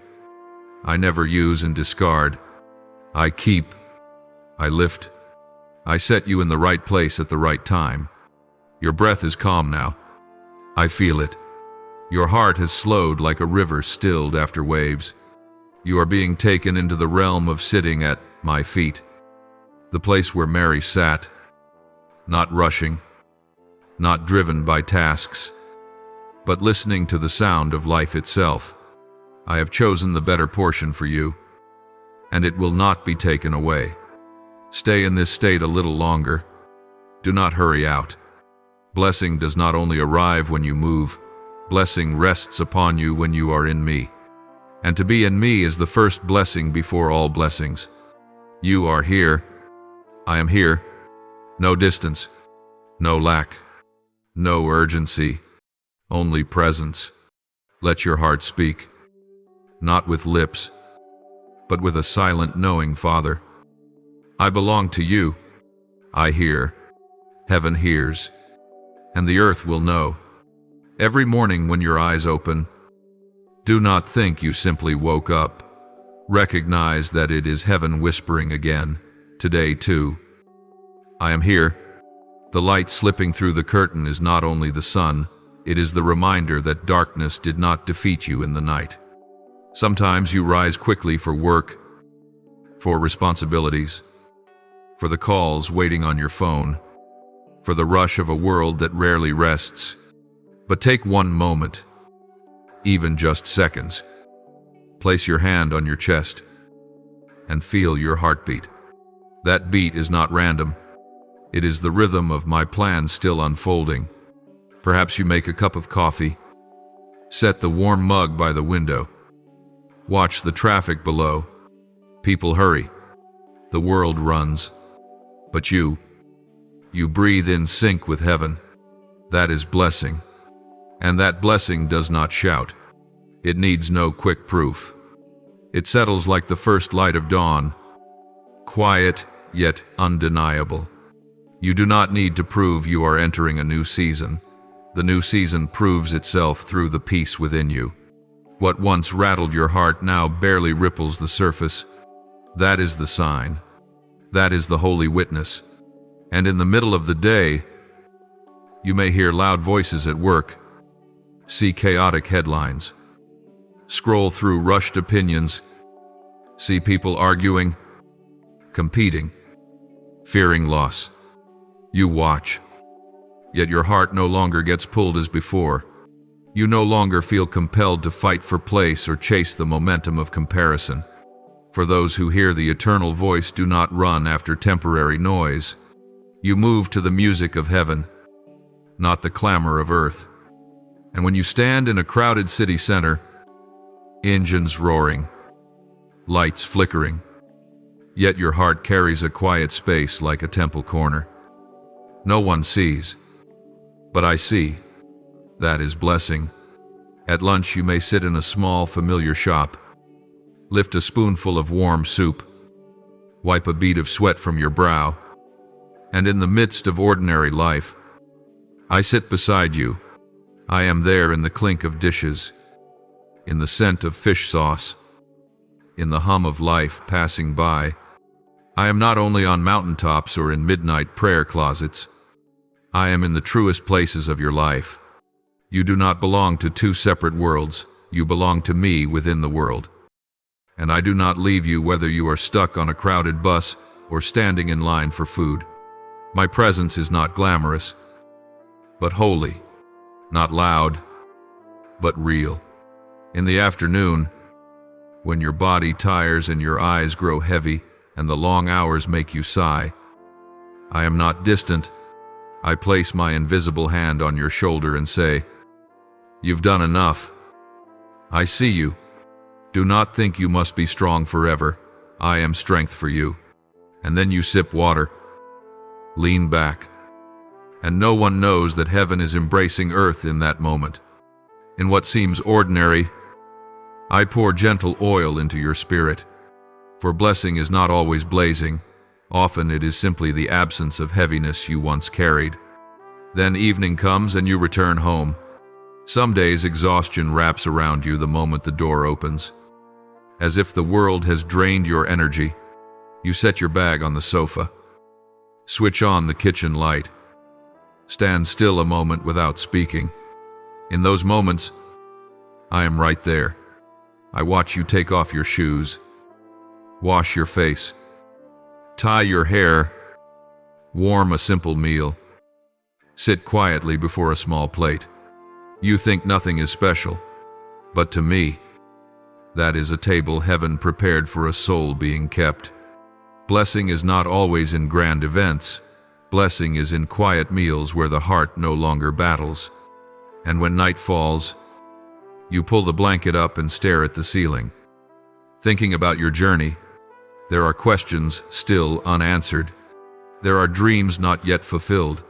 I never use and discard. I keep. I lift. I set you in the right place at the right time. Your breath is calm now. I feel it. Your heart has slowed like a river stilled after waves. You are being taken into the realm of sitting at my feet, the place where Mary sat, not rushing, not driven by tasks, but listening to the sound of life itself. I have chosen the better portion for you, and it will not be taken away. Stay in this state a little longer. Do not hurry out. Blessing does not only arrive when you move, blessing rests upon you when you are in me. And to be in me is the first blessing before all blessings. You are here. I am here. No distance, no lack. No urgency, only presence. Let your heart speak, not with lips, but with a silent knowing, Father. I belong to you. I hear. Heaven hears. And the earth will know. Every morning when your eyes open, do not think you simply woke up. Recognize that it is heaven whispering again, today too. I am here. The light slipping through the curtain is not only the sun, it is the reminder that darkness did not defeat you in the night. Sometimes you rise quickly for work, for responsibilities, for the calls waiting on your phone, for the rush of a world that rarely rests. But take one moment, even just seconds. Place your hand on your chest and feel your heartbeat. That beat is not random. It is the rhythm of my plan still unfolding. Perhaps you make a cup of coffee, set the warm mug by the window, watch the traffic below. People hurry, the world runs, but you breathe in sync with heaven. That is blessing. And that blessing does not shout. It needs no quick proof. It settles like the first light of dawn, quiet yet undeniable. You do not need to prove you are entering a new season. The new season proves itself through the peace within you. What once rattled your heart now barely ripples the surface. That is the sign. That is the holy witness. And in the middle of the day, you may hear loud voices at work, see chaotic headlines, scroll through rushed opinions, see people arguing, competing, fearing loss. You watch, yet your heart no longer gets pulled as before. You no longer feel compelled to fight for place or chase the momentum of comparison. For those who hear the eternal voice do not run after temporary noise. You move to the music of heaven, not the clamor of earth. And when you stand in a crowded city center, engines roaring, lights flickering, yet your heart carries a quiet space like a temple corner. No one sees, but I see. That is blessing. At lunch you may sit in a small, familiar shop, lift a spoonful of warm soup, wipe a bead of sweat from your brow, and in the midst of ordinary life, I sit beside you. I am there in the clink of dishes, in the scent of fish sauce, in the hum of life passing by. I am not only on mountaintops or in midnight prayer closets. I am in the truest places of your life. You do not belong to two separate worlds. You belong to me within the world. And I do not leave you whether you are stuck on a crowded bus or standing in line for food. My presence is not glamorous, but holy, not loud, but real. In the afternoon, when your body tires and your eyes grow heavy and the long hours make you sigh, I am not distant. I place my invisible hand on your shoulder and say, "You've done enough. I see you. Do not think you must be strong forever. I am strength for you." And then you sip water, lean back, and no one knows that heaven is embracing earth in that moment. In what seems ordinary, I pour gentle oil into your spirit. For blessing is not always blazing. Often it is simply the absence of heaviness you once carried. Then evening comes and you return home. Some days exhaustion wraps around you the moment the door opens. As if the world has drained your energy, you set your bag on the sofa, switch on the kitchen light, stand still a moment without speaking. In those moments, I am right there. I watch you take off your shoes, wash your face, tie your hair, warm a simple meal, sit quietly before a small plate. You think nothing is special, but to me, that is a table heaven prepared for a soul being kept. Blessing is not always in grand events. Blessing is in quiet meals where the heart no longer battles. And when night falls, you pull the blanket up and stare at the ceiling. Thinking about your journey, there are questions still unanswered. There are dreams not yet fulfilled.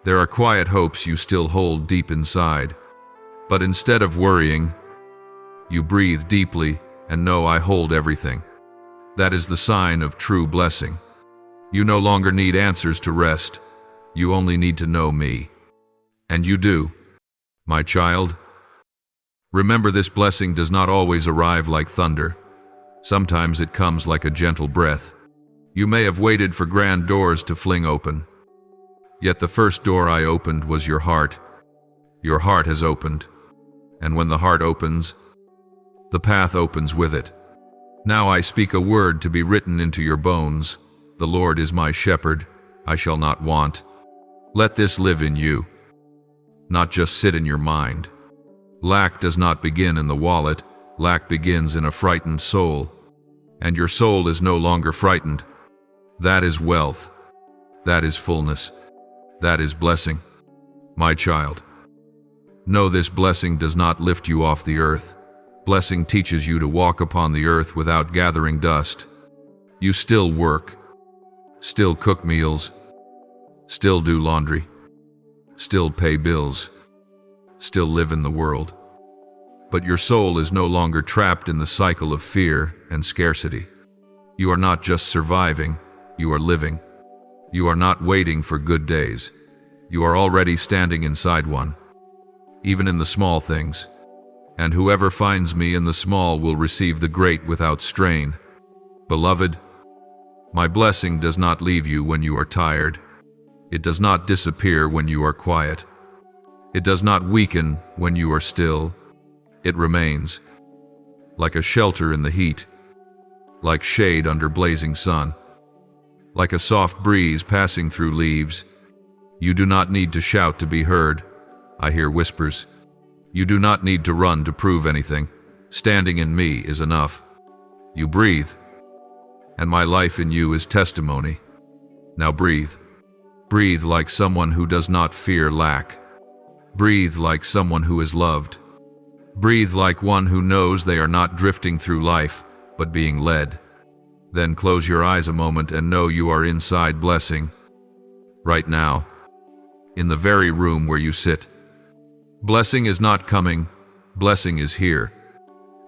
There are quiet hopes you still hold deep inside. But instead of worrying, you breathe deeply and know I hold everything. That is the sign of true blessing. You no longer need answers to rest. You only need to know me. And you do, my child. Remember, this blessing does not always arrive like thunder. Sometimes it comes like a gentle breath. You may have waited for grand doors to fling open. Yet the first door I opened was your heart. Your heart has opened. And when the heart opens, the path opens with it. Now I speak a word to be written into your bones. The Lord is my shepherd, I shall not want. Let this live in you, not just sit in your mind. Lack does not begin in the wallet. Lack begins in a frightened soul. And your soul is no longer frightened. That is wealth. That is fullness. That is blessing. My child, know this: blessing does not lift you off the earth. Blessing teaches you to walk upon the earth without gathering dust. You still work, still cook meals, still do laundry, still pay bills, still live in the world. But your soul is no longer trapped in the cycle of fear and scarcity. You are not just surviving, you are living. You are not waiting for good days. You are already standing inside one, even in the small things. And whoever finds me in the small will receive the great without strain. Beloved, my blessing does not leave you when you are tired. It does not disappear when you are quiet. It does not weaken when you are still. It remains, like a shelter in the heat, like shade under blazing sun, like a soft breeze passing through leaves. You do not need to shout to be heard. I hear whispers. You do not need to run to prove anything. Standing in me is enough. You breathe, and my life in you is testimony. Now breathe. Breathe like someone who does not fear lack. Breathe like someone who is loved. Breathe like one who knows they are not drifting through life, but being led. Then close your eyes a moment and know you are inside blessing. Right now, in the very room where you sit. Blessing is not coming, blessing is here.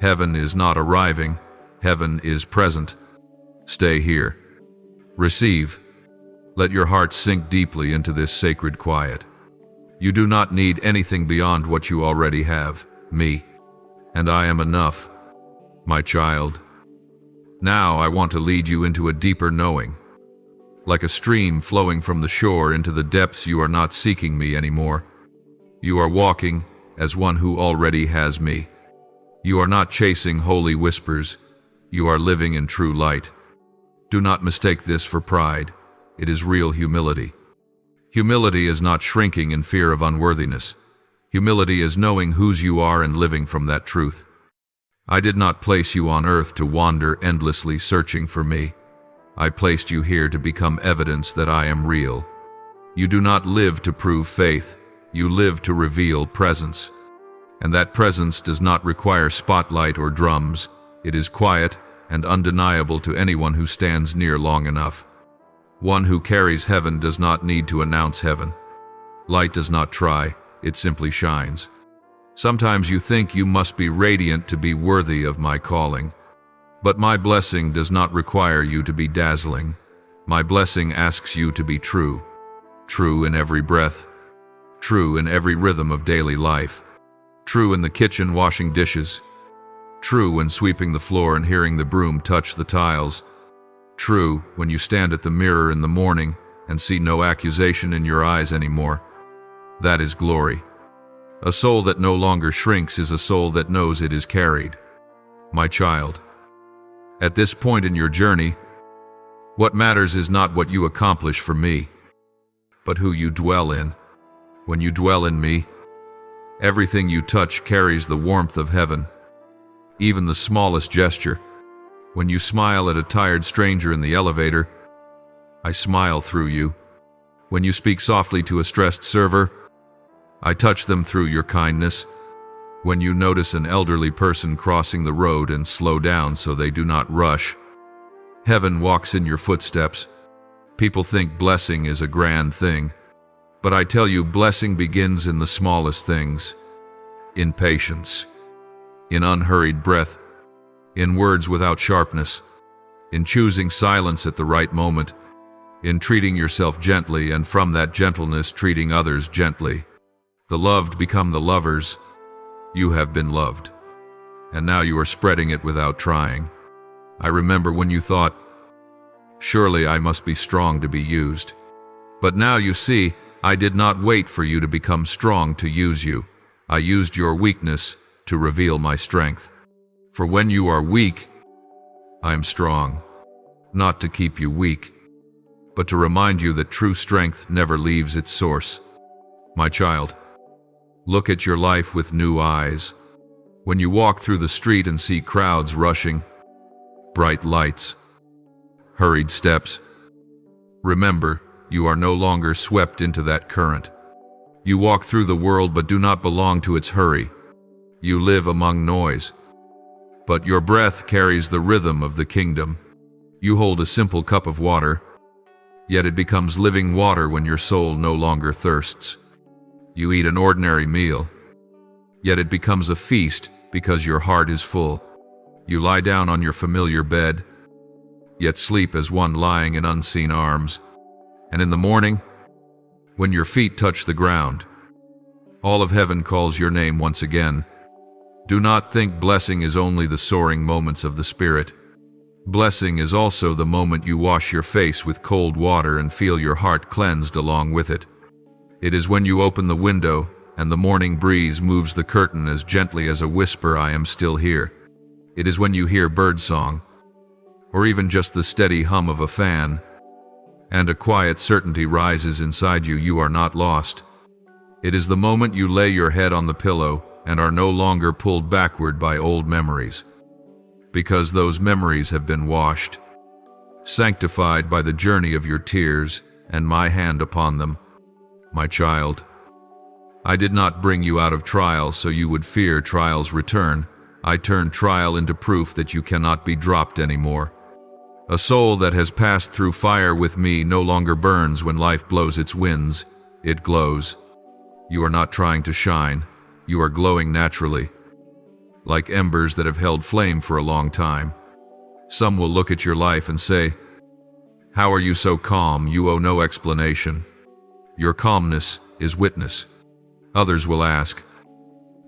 Heaven is not arriving, heaven is present. Stay here. Receive. Let your heart sink deeply into this sacred quiet. You do not need anything beyond what you already have, me. And I am enough, my child. Now I want to lead you into a deeper knowing. Like a stream flowing from the shore into the depths, you are not seeking me anymore. You are walking as one who already has me. You are not chasing holy whispers. You are living in true light. Do not mistake this for pride. It is real humility. Humility is not shrinking in fear of unworthiness. Humility is knowing whose you are and living from that truth. I did not place you on earth to wander endlessly searching for me. I placed you here to become evidence that I am real. You do not live to prove faith. You live to reveal presence. And that presence does not require spotlight or drums. It is quiet and undeniable to anyone who stands near long enough. One who carries heaven does not need to announce heaven. Light does not try, it simply shines. Sometimes you think you must be radiant to be worthy of my calling. But my blessing does not require you to be dazzling. My blessing asks you to be true. True in every breath. True in every rhythm of daily life. True in the kitchen washing dishes. True when sweeping the floor and hearing the broom touch the tiles. True when you stand at the mirror in the morning and see no accusation in your eyes anymore. That is glory. A soul that no longer shrinks is a soul that knows it is carried. My child, at this point in your journey, what matters is not what you accomplish for me, but who you dwell in. When you dwell in me, everything you touch carries the warmth of heaven, even the smallest gesture. When you smile at a tired stranger in the elevator, I smile through you. When you speak softly to a stressed server, I touch them through your kindness. When you notice an elderly person crossing the road and slow down so they do not rush, heaven walks in your footsteps. People think blessing is a grand thing, but I tell you, blessing begins in the smallest things. In patience, in unhurried breath, in words without sharpness, in choosing silence at the right moment, in treating yourself gently and from that gentleness treating others gently. The loved become the lovers. You have been loved, and now you are spreading it without trying. I remember when you thought, surely I must be strong to be used. But now you see, I did not wait for you to become strong to use you. I used your weakness to reveal my strength. For when you are weak, I am strong, not to keep you weak, but to remind you that true strength never leaves its source. My child, look at your life with new eyes. When you walk through the street and see crowds rushing, bright lights, hurried steps, remember, you are no longer swept into that current. You walk through the world but do not belong to its hurry. You live among noise, but your breath carries the rhythm of the kingdom. You hold a simple cup of water, yet it becomes living water when your soul no longer thirsts. You eat an ordinary meal, yet it becomes a feast because your heart is full. You lie down on your familiar bed, yet sleep as one lying in unseen arms. And in the morning, when your feet touch the ground, all of heaven calls your name once again. Do not think blessing is only the soaring moments of the Spirit. Blessing is also the moment you wash your face with cold water and feel your heart cleansed along with it. It is when you open the window and the morning breeze moves the curtain as gently as a whisper, "I am still here." It is when you hear birdsong, or even just the steady hum of a fan, and a quiet certainty rises inside you, you are not lost. It is the moment you lay your head on the pillow and are no longer pulled backward by old memories, because those memories have been washed, sanctified by the journey of your tears and my hand upon them. My child, I did not bring you out of trial so you would fear trial's return. I turned trial into proof that you cannot be dropped anymore. A soul that has passed through fire with me no longer burns when life blows its winds. It glows. You are not trying to shine. You are glowing naturally, like embers that have held flame for a long time. Some will look at your life and say, "How are you so calm? You owe no explanation." Your calmness is witness. Others will ask,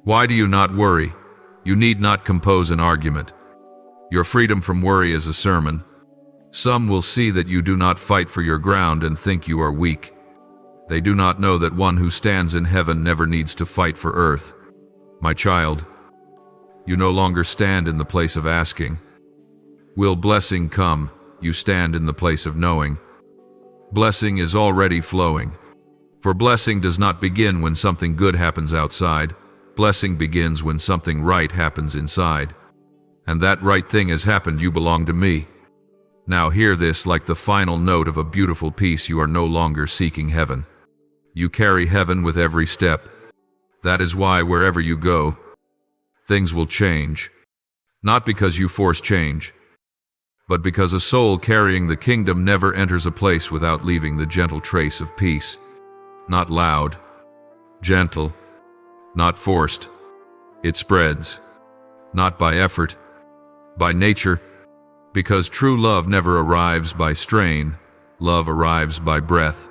"Why do you not worry?" You need not compose an argument. Your freedom from worry is a sermon. Some will see that you do not fight for your ground and think you are weak. They do not know that one who stands in heaven never needs to fight for earth. My child, you no longer stand in the place of asking, "Will blessing come?" You stand in the place of knowing. Blessing is already flowing. For blessing does not begin when something good happens outside. Blessing begins when something right happens inside. And that right thing has happened. You belong to me. Now hear this like the final note of a beautiful piece. You are no longer seeking heaven. You carry heaven with every step. That is why wherever you go, things will change. Not because you force change, but because a soul carrying the kingdom never enters a place without leaving the gentle trace of peace. Not loud, gentle, not forced. It spreads, not by effort, by nature, because true love never arrives by strain. Love arrives by breath.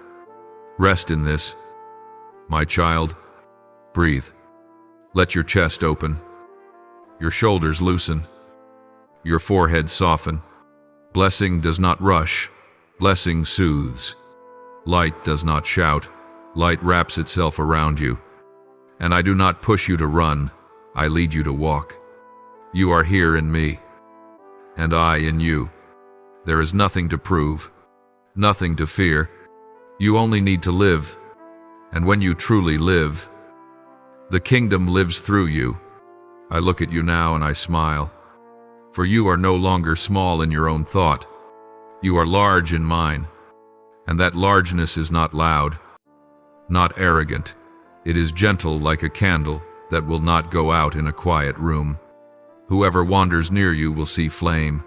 Rest in this. My child, breathe. Let your chest open, your shoulders loosen, your forehead soften. Blessing does not rush. Blessing soothes. Light does not shout. Light wraps itself around you. And I do not push you to run, I lead you to walk. You are here in me, and I in you. There is nothing to prove, nothing to fear. You only need to live, and when you truly live, the kingdom lives through you. I look at you now and I smile, for you are no longer small in your own thought. You are large in mine, and that largeness is not loud, not arrogant. It is gentle like a candle that will not go out in a quiet room. Whoever wanders near you will see flame.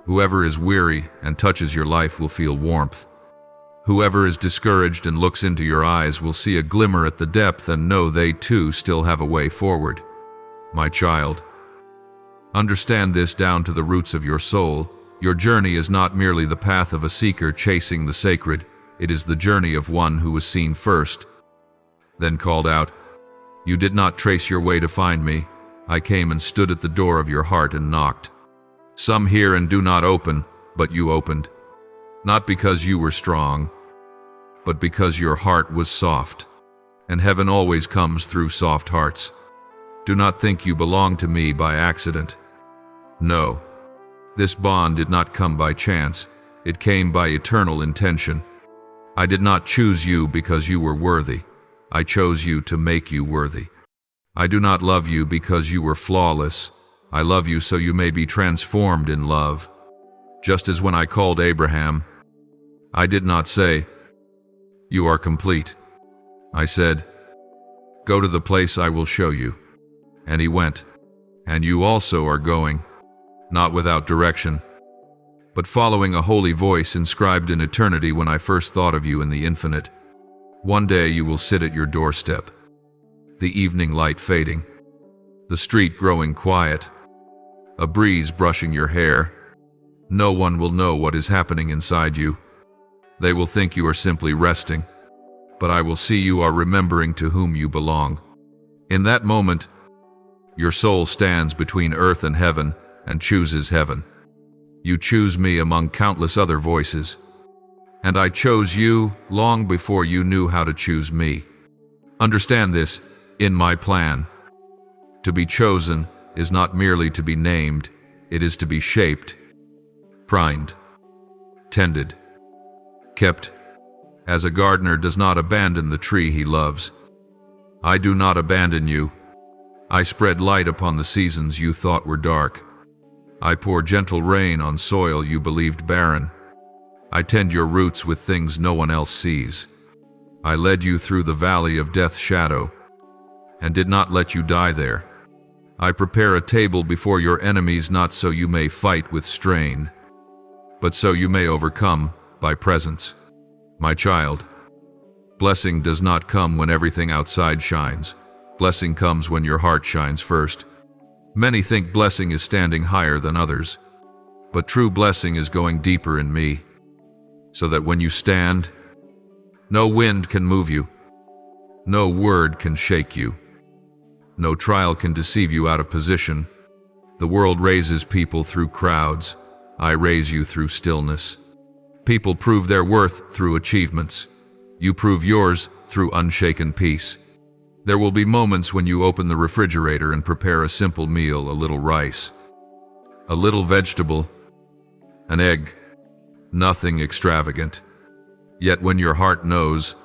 Whoever is weary and touches your life will feel warmth. Whoever is discouraged and looks into your eyes will see a glimmer at the depth and know they too still have a way forward. My child, understand this down to the roots of your soul. Your journey is not merely the path of a seeker chasing the sacred. It is the journey of one who was seen first, then called out. You did not trace your way to find me. I came and stood at the door of your heart and knocked. Some hear and do not open, but you opened. Not because you were strong, but because your heart was soft. And heaven always comes through soft hearts. Do not think you belong to me by accident. No, this bond did not come by chance. It came by eternal intention. I did not choose you because you were worthy. I chose you to make you worthy. I do not love you because you were flawless. I love you so you may be transformed in love. Just as when I called Abraham, I did not say, "You are complete." I said, "Go to the place I will show you." And he went. And you also are going, not without direction, but following a holy voice inscribed in eternity when I first thought of you in the infinite. One day you will sit at your doorstep, the evening light fading, the street growing quiet, a breeze brushing your hair. No one will know what is happening inside you. They will think you are simply resting, but I will see you are remembering to whom you belong. In that moment, your soul stands between earth and heaven and chooses heaven. You choose me among countless other voices, and I chose you long before you knew how to choose me. Understand this, in my plan, to be chosen is not merely to be named, it is to be shaped, prined, tended, kept, as a gardener does not abandon the tree he loves. I do not abandon you. I spread light upon the seasons you thought were dark. I pour gentle rain on soil you believed barren. I tend your roots with things no one else sees. I led you through the valley of death's shadow, and did not let you die there. I prepare a table before your enemies not so you may fight with strain, but so you may overcome by presence. My child, blessing does not come when everything outside shines. Blessing comes when your heart shines first. Many think blessing is standing higher than others, but true blessing is going deeper in me, so that when you stand, no wind can move you, no word can shake you, no trial can deceive you out of position. The world raises people through crowds. I raise you through stillness. People prove their worth through achievements. You prove yours through unshaken peace. There will be moments when you open the refrigerator and prepare a simple meal, a little rice, a little vegetable, an egg, nothing extravagant. Yet when your heart knows,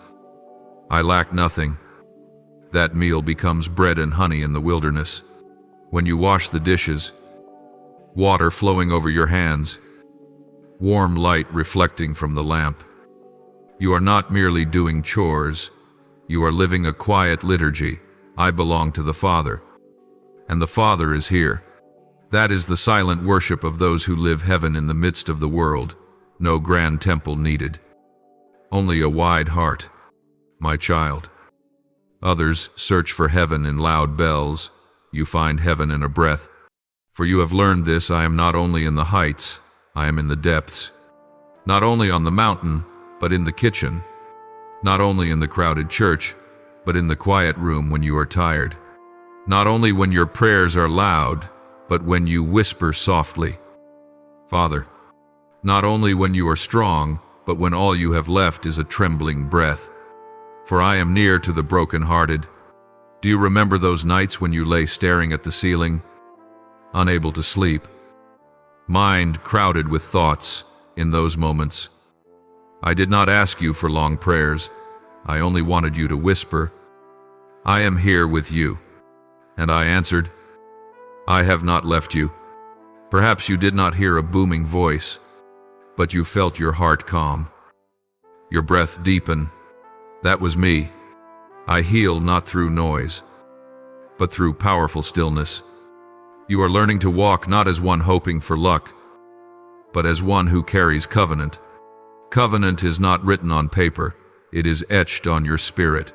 I lack nothing, that meal becomes bread and honey in the wilderness. When you wash the dishes, water flowing over your hands, warm light reflecting from the lamp. You are not merely doing chores. You are living a quiet liturgy. I belong to the Father, and the Father is here. That is the silent worship of those who live heaven in the midst of the world. No grand temple needed. Only a wide heart, my child. Others search for heaven in loud bells. You find heaven in a breath. For you have learned this, I am not only in the heights, I am in the depths. Not only on the mountain, but in the kitchen. Not only in the crowded church, but in the quiet room when you are tired. Not only when your prayers are loud, but when you whisper softly. Father, not only when you are strong, but when all you have left is a trembling breath. For I am near to the broken-hearted. Do you remember those nights when you lay staring at the ceiling, unable to sleep? Mind crowded with thoughts in those moments. I did not ask you for long prayers. I only wanted you to whisper, I am here with you. And I answered, I have not left you. Perhaps you did not hear a booming voice, but you felt your heart calm, your breath deepen. That was me. I heal not through noise, but through powerful stillness. You are learning to walk not as one hoping for luck, but as one who carries covenant. Covenant is not written on paper, it is etched on your spirit.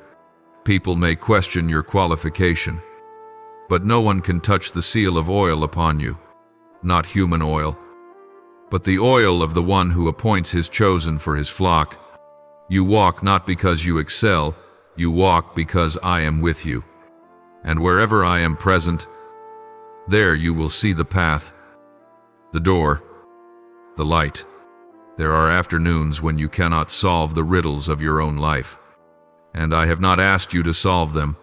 People may question your qualification, but no one can touch the seal of oil upon you, not human oil, but the oil of the one who appoints his chosen for his flock. You walk not because you excel, you walk because I am with you. And wherever I am present, there you will see the path, the door, the light. There are afternoons when you cannot solve the riddles of your own life, and I have not asked you to solve them.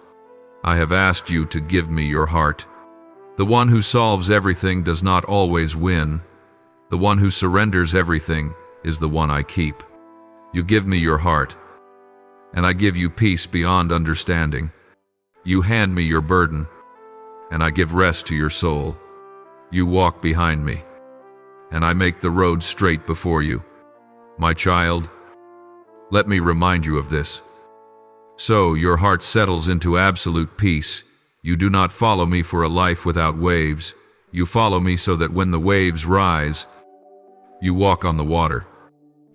I have asked you to give me your heart. The one who solves everything does not always win. The one who surrenders everything is the one I keep. You give me your heart, and I give you peace beyond understanding. You hand me your burden, and I give rest to your soul. You walk behind me, and I make the road straight before you. My child, let me remind you of this. So your heart settles into absolute peace. You do not follow me for a life without waves. You follow me so that when the waves rise, you walk on the water.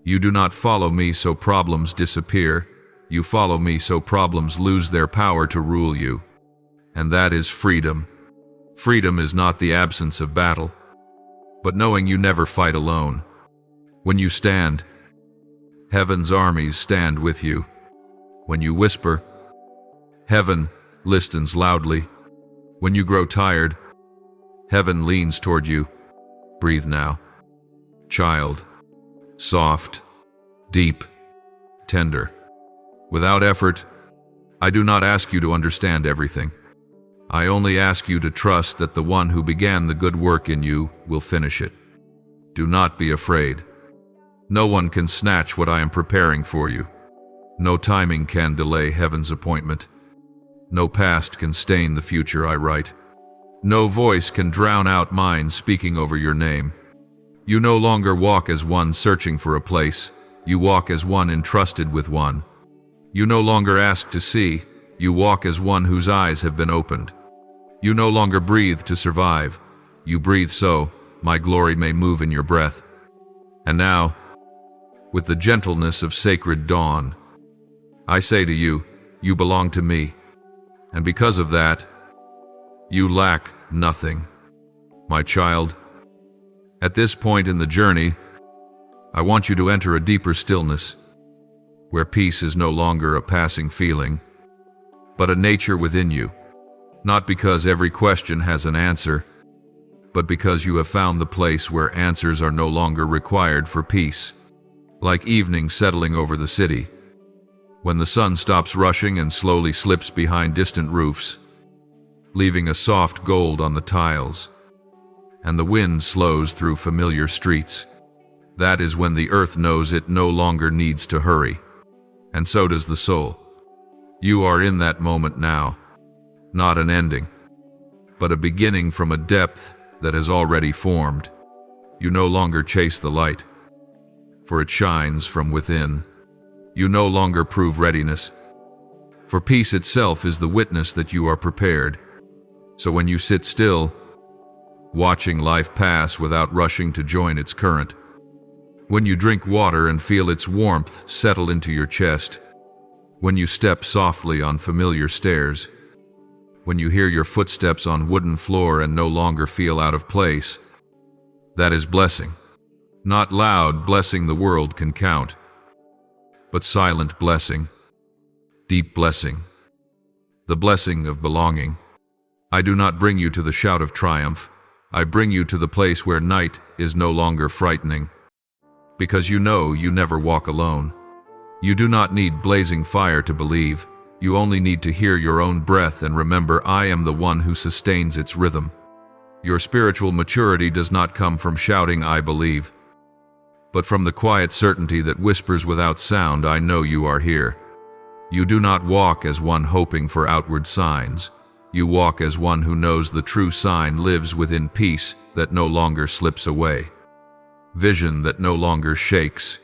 You do not follow me so problems disappear. You follow me so problems lose their power to rule you. And that is freedom. Freedom is not the absence of battle, but knowing you never fight alone. When you stand, heaven's armies stand with you. When you whisper, heaven listens loudly. When you grow tired, heaven leans toward you. Breathe now. Child, soft, deep, tender. Without effort, I do not ask you to understand everything. I only ask you to trust that the one who began the good work in you will finish it. Do not be afraid. No one can snatch what I am preparing for you. No timing can delay heaven's appointment. No past can stain the future I write. No voice can drown out mine speaking over your name. You no longer walk as one searching for a place. You walk as one entrusted with one. You no longer ask to see. You walk as one whose eyes have been opened. You no longer breathe to survive. You breathe so my glory may move in your breath. And now, with the gentleness of sacred dawn, I say to you, you belong to me. And because of that, you lack nothing. My child, at this point in the journey, I want you to enter a deeper stillness, where peace is no longer a passing feeling, but a nature within you, not because every question has an answer, but because you have found the place where answers are no longer required for peace. Like evening settling over the city, when the sun stops rushing and slowly slips behind distant roofs, leaving a soft gold on the tiles, and the wind slows through familiar streets. That is when the earth knows it no longer needs to hurry, and so does the soul. You are in that moment now, not an ending, but a beginning from a depth that has already formed. You no longer chase the light, for it shines from within. You no longer prove readiness, for peace itself is the witness that you are prepared. So when you sit still, watching life pass without rushing to join its current, when you drink water and feel its warmth settle into your chest, when you step softly on familiar stairs, when you hear your footsteps on wooden floor and no longer feel out of place, that is blessing. Not loud blessing the world can count, but silent blessing, deep blessing, the blessing of belonging. I do not bring you to the shout of triumph. I bring you to the place where night is no longer frightening, because you know you never walk alone. You do not need blazing fire to believe. You only need to hear your own breath and remember I am the one who sustains its rhythm. Your spiritual maturity does not come from shouting I believe, but from the quiet certainty that whispers without sound, I know you are here. You do not walk as one hoping for outward signs. You walk as one who knows the true sign lives within peace that no longer slips away, vision that no longer shakes,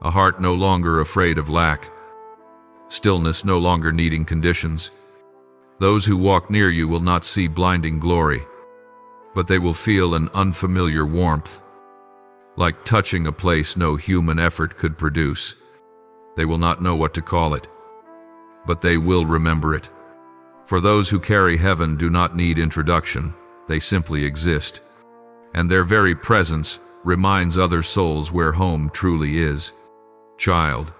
a heart no longer afraid of lack, stillness no longer needing conditions. Those who walk near you will not see blinding glory, but they will feel an unfamiliar warmth, like touching a place no human effort could produce. They will not know what to call it, but they will remember it. For those who carry heaven do not need introduction, they simply exist, and their very presence reminds other souls where home truly is. Child,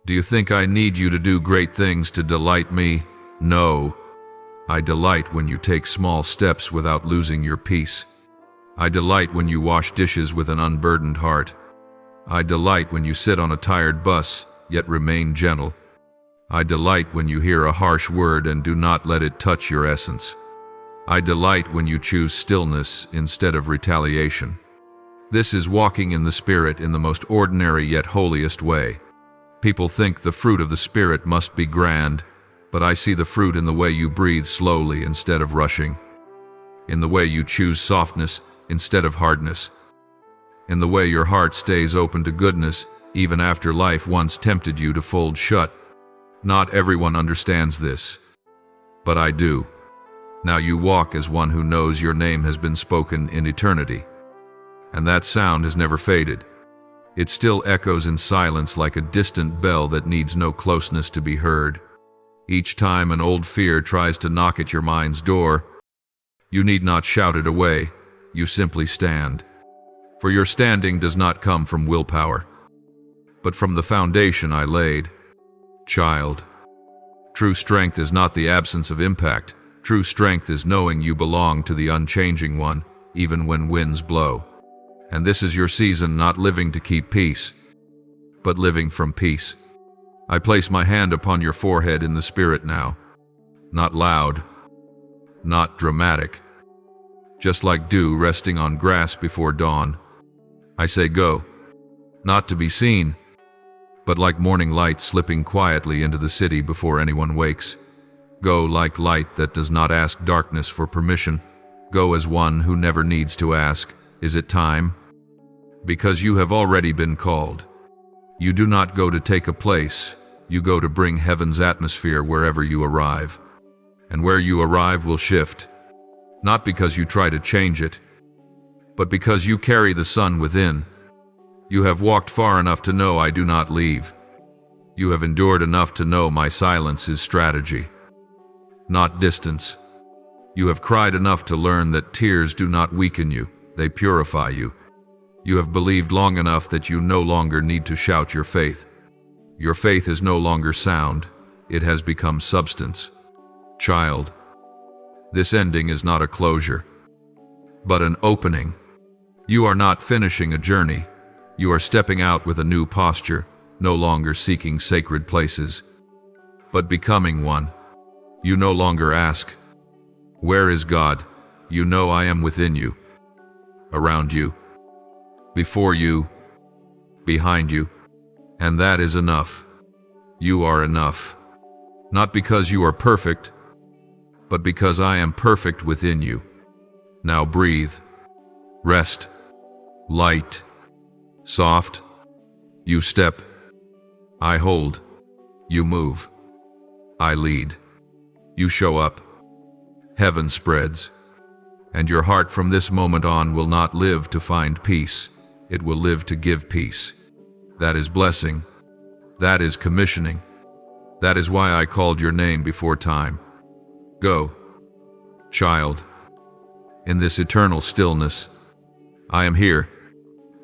do you think I need you to do great things to delight me? No. I delight when you take small steps without losing your peace. I delight when you wash dishes with an unburdened heart. I delight when you sit on a tired bus, yet remain gentle. I delight when you hear a harsh word and do not let it touch your essence. I delight when you choose stillness instead of retaliation. This is walking in the Spirit in the most ordinary yet holiest way. People think the fruit of the Spirit must be grand, but I see the fruit in the way you breathe slowly instead of rushing, in the way you choose softness instead of hardness, in the way your heart stays open to goodness even after life once tempted you to fold shut. Not everyone understands this, but I do. Now you walk as one who knows your name has been spoken in eternity, and that sound has never faded. It still echoes in silence like a distant bell that needs no closeness to be heard. Each time an old fear tries to knock at your mind's door, you need not shout it away, you simply stand. For your standing does not come from willpower, but from the foundation I laid. Child, true strength is not the absence of impact. True strength is knowing you belong to the unchanging one, even when winds blow. And this is your season, not living to keep peace, but living from peace. I place my hand upon your forehead in the Spirit now. Not loud, not dramatic. Just like dew resting on grass before dawn. I say go, not to be seen, but like morning light slipping quietly into the city before anyone wakes. Go like light that does not ask darkness for permission. Go as one who never needs to ask, is it time? Because you have already been called. You do not go to take a place, you go to bring heaven's atmosphere wherever you arrive. And where you arrive will shift, not because you try to change it, but because you carry the sun within. You have walked far enough to know I do not leave. You have endured enough to know my silence is strategy, not distance. You have cried enough to learn that tears do not weaken you, they purify you. You have believed long enough that you no longer need to shout your faith. Your faith is no longer sound, it has become substance. Child, this ending is not a closure, but an opening. You are not finishing a journey. You are stepping out with a new posture, no longer seeking sacred places, but becoming one. You no longer ask, where is God? You know I am within you, around you, before you, behind you, and that is enough. You are enough, not because you are perfect, but because I am perfect within you. Now breathe, rest, light, soft. You step, I hold. You move, I lead. You show up, heaven spreads, and your heart from this moment on will not live to find peace, it will live to give peace. That is blessing, that is commissioning, that is why I called your name before time. Go, child, in this eternal stillness, I am here,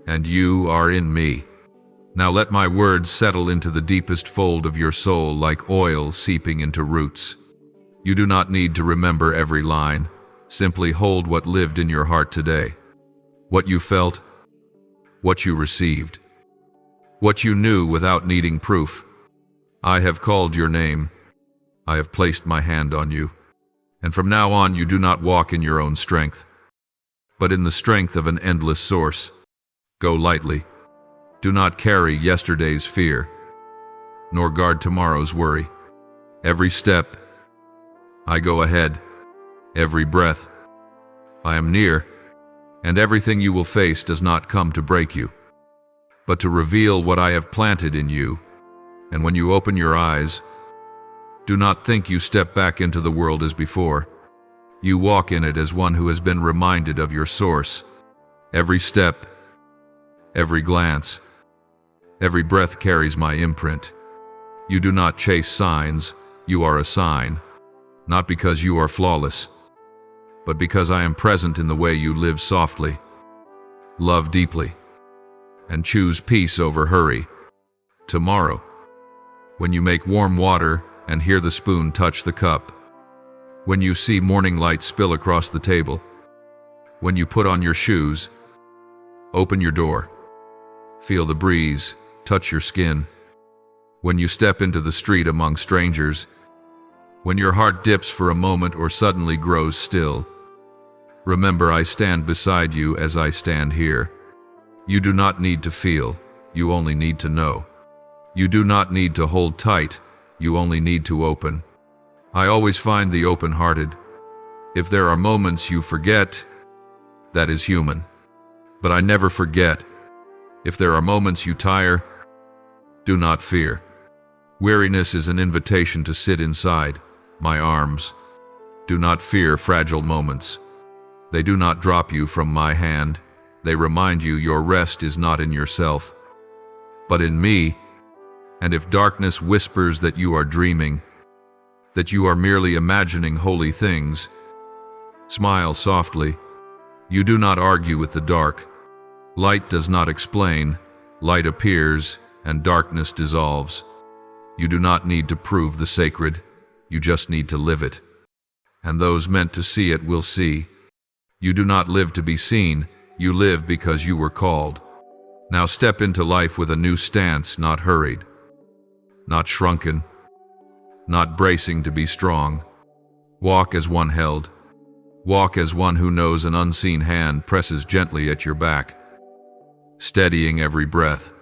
and you are in me. Now let my words settle into the deepest fold of your soul like oil seeping into roots. You do not need to remember every line. Simply hold what lived in your heart today. What you felt, what you received, what you knew without needing proof. I have called your name. I have placed my hand on you. And from now on you do not walk in your own strength, but in the strength of an endless source. Go lightly. Do not carry yesterday's fear, nor guard tomorrow's worry. Every step, I go ahead. Every breath, I am near. And everything you will face does not come to break you, but to reveal what I have planted in you. And when you open your eyes, do not think you step back into the world as before. You walk in it as one who has been reminded of your source. Every step, every glance, every breath carries my imprint. You do not chase signs, you are a sign, not because you are flawless, but because I am present in the way you live softly, love deeply, and choose peace over hurry. Tomorrow, when you make warm water and hear the spoon touch the cup, when you see morning light spill across the table, when you put on your shoes, open your door, feel the breeze touch your skin, when you step into the street among strangers, when your heart dips for a moment or suddenly grows still, remember I stand beside you as I stand here. You do not need to feel, you only need to know. You do not need to hold tight, you only need to open. I always find the open-hearted. If there are moments you forget, that is human. But I never forget. If there are moments you tire, do not fear. Weariness is an invitation to sit inside my arms. Do not fear fragile moments. They do not drop you from my hand. They remind you your rest is not in yourself, but in me. And if darkness whispers that you are dreaming, that you are merely imagining holy things, smile softly. You do not argue with the dark. Light does not explain. Light appears, and darkness dissolves. You do not need to prove the sacred. You just need to live it. And those meant to see it will see. You do not live to be seen. You live because you were called. Now step into life with a new stance, not hurried, not shrunken, not bracing to be strong. Walk as one held. Walk as one who knows an unseen hand presses gently at your back, steadying every breath,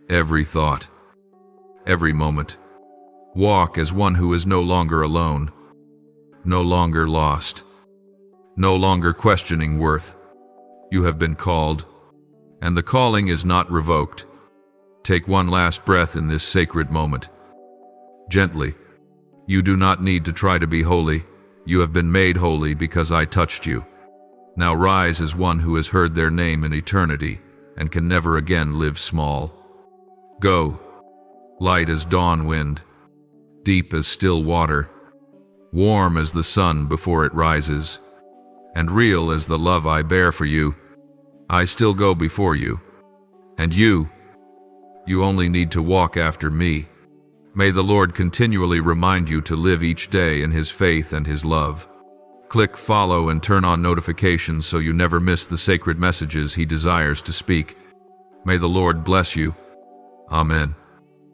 every thought, every moment. Walk as one who is no longer alone, no longer lost, no longer questioning worth. You have been called, and the calling is not revoked. Take one last breath in this sacred moment. Gently. You do not need to try to be holy. You have been made holy because I touched you. Now rise as one who has heard their name in eternity and can never again live small. Go, light as dawn wind, deep as still water, warm as the sun before it rises, and real as the love I bear for you. I still go before you, and you only need to walk after me. May the Lord continually remind you to live each day in His faith and His love. Click follow and turn on notifications so you never miss the sacred messages He desires to speak. May the Lord bless you. Amen.